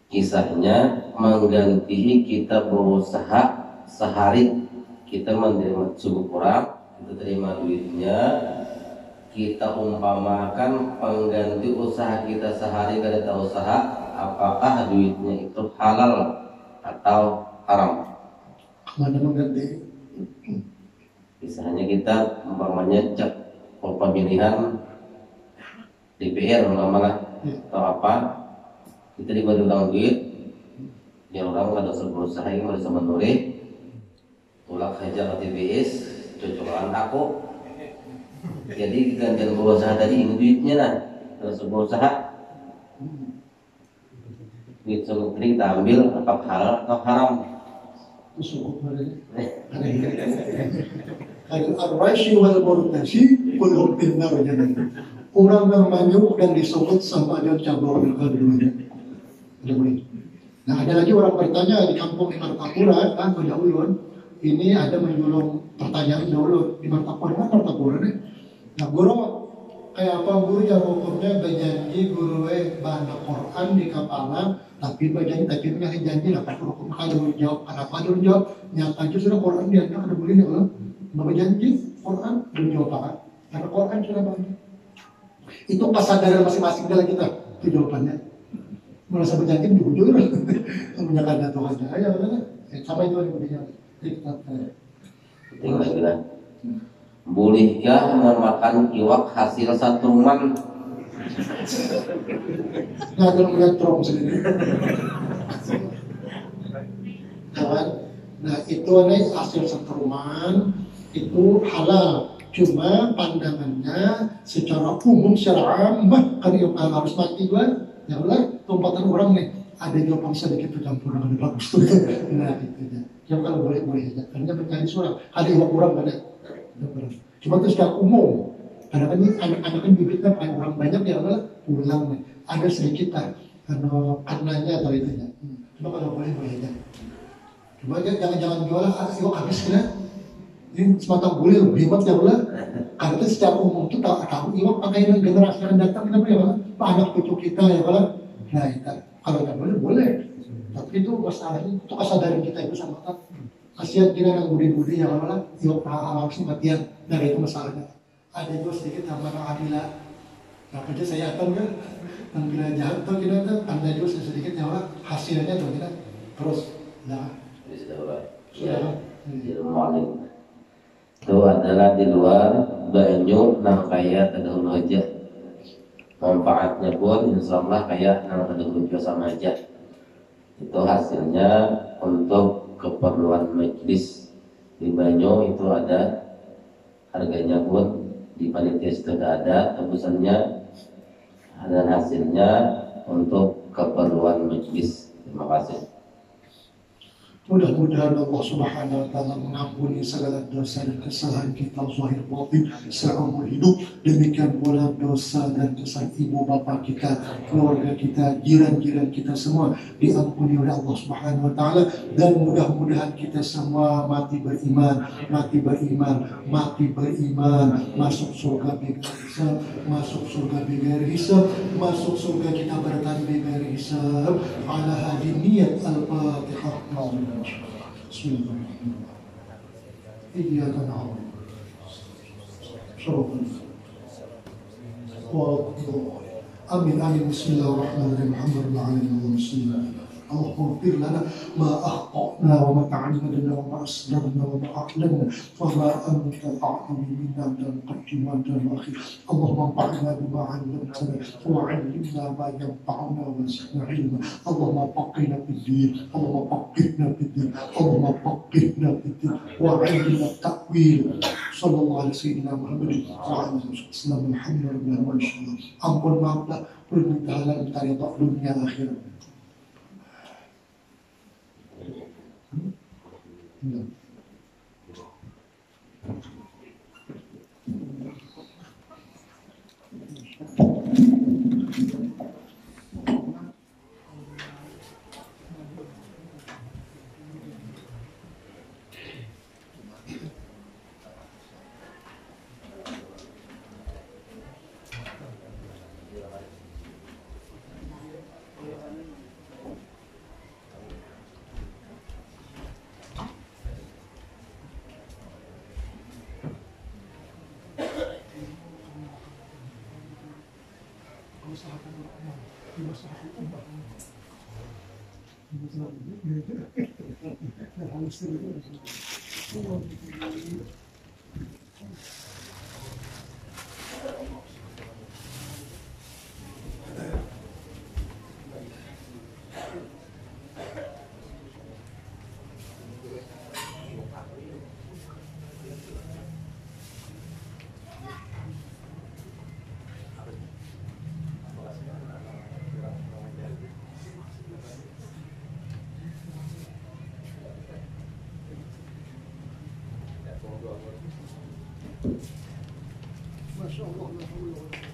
Kisahnya mengganti kita berusaha sehari, kita menerima subuh kurang, kita terima duitnya, kita umpamakan pengganti usaha kita sehari kada usaha, apakah duitnya itu halal atau haram? Mana mengganti? Misalnya kita umpamanya cek pemilihan DPR umpamanya atau apa, kita diberi utang duit, yang orang kada berusaha yang bisa menurut, ulak saja ke TBS, cocokan aku. Jadi gantian berusaha tadi ini duitnya lah, terus berusaha duit sungguh kering kita ambil, apakah halal atau haram? Suku Al-Rashi wal Murtashi kulhum finnar jannah. Orang yang manyuk dan disebut sama ada cabang keduanya. Ada boleh. Nah, ada lagi orang bertanya di kampung di Martapura, kan punya ulun. Ini ada menyulung pertanyaan dulu di Martapura, kan Martapura nih. Nah, guru kayak apa guru yang hukumnya berjanji guru baca Quran di kepala, tapi berjanji tapi ngasih janji lah pak hukum kalau jawab kenapa dulu jawab nyata aja sudah Quran dia ada boleh ya Allah berjanji Quran belum jawab apa karena Quran sudah banyak itu kesadaran masing-masing dalam kita itu jawabannya merasa berjanji jujur menyatakan Tuhan ya sama itu yang berjanji kita tinggal lagi lah. Bolehkah memakan iwak hasil satuman? Nggak ada melihat trom sendiri. Kawan, nah itu nih hasil satuman itu halal. Cuma pandangannya secara umum secara amat kan yang harus mati gua, ya udah tumpatan orang nih ada jawaban sedikit tercampur dengan bagus tuh. Nah itu aja. Yang kalau boleh aja. Karena mencari surah ada iwak kurang ada. Cuma itu secara umum. Karena kan ini anak-anak kan bibitnya kayak orang banyak ya adalah pulang nih. Ada sedikit lah karenanya atau itu ya. Cuma kalau boleh aja. Cuma jangan jual yuk habis kena. Ini semata boleh lebih hebat ya Allah. Karena itu secara umum itu tahu iwak pakaian generasi yang datang kita ya Allah. Anak cucu kita ya Allah. Nah itu kalau nggak boleh. Tapi itu masalahnya itu kesadaran kita itu sama kan. Kasihan kita yang budi-budi yang mana yuk harus kematian dari itu masalahnya. Ada juga sedikit nama Adila. Nah kerja saya akan kan bila jahat tuh kita kan ada juga sedikit yang hasilnya tuh kita terus nah ya ilmu itu adalah di luar banyu nang kaya terdahulu aja manfaatnya pun insyaallah kayak nang terdahulu juga sama aja itu hasilnya untuk keperluan majlis di banyu itu ada harganya pun di panitia sudah ada tebusannya dan hasilnya untuk keperluan majlis. Terima kasih. Mudah-mudahan Allah Subhanahu wa Ta'ala mengampuni segala dosa dan kesalahan kita zahir batin seumur hidup. Demikian pula dosa dan kesalahan ibu bapa kita, keluarga kita, jiran-jiran kita semua diampuni oleh Allah Subhanahu wa Ta'ala. Dan mudah-mudahan kita semua mati beriman, masuk surga bebas hisab, masuk surga bebas hisab, masuk surga kita bertahan bebas hisab. Ala hadin niyat al-Fatihah. بسم الله الرحمن الرحيم إياك نعبد صراط آمين آمين بسم الله الرحمن الرحيم الحمد لله على بسم الله اللهم اغفر لنا ما أخطأنا وما تعمدنا وما أسررنا وما أعلنا وما أنت أعلم منا أنت المقدم وأنت الأخير اللهم انفعنا بما علمتنا وعلمنا ما ينفعنا وزدنا علما اللهم فقهنا في الدين وعلمنا التأويل صلى الله على سيدنا محمد وعلى آله وسلم الحمد لله ما شاء الله ampun maaflah permintaan mencari dunia akhirat. ما شاء الله لا حول ولا قوة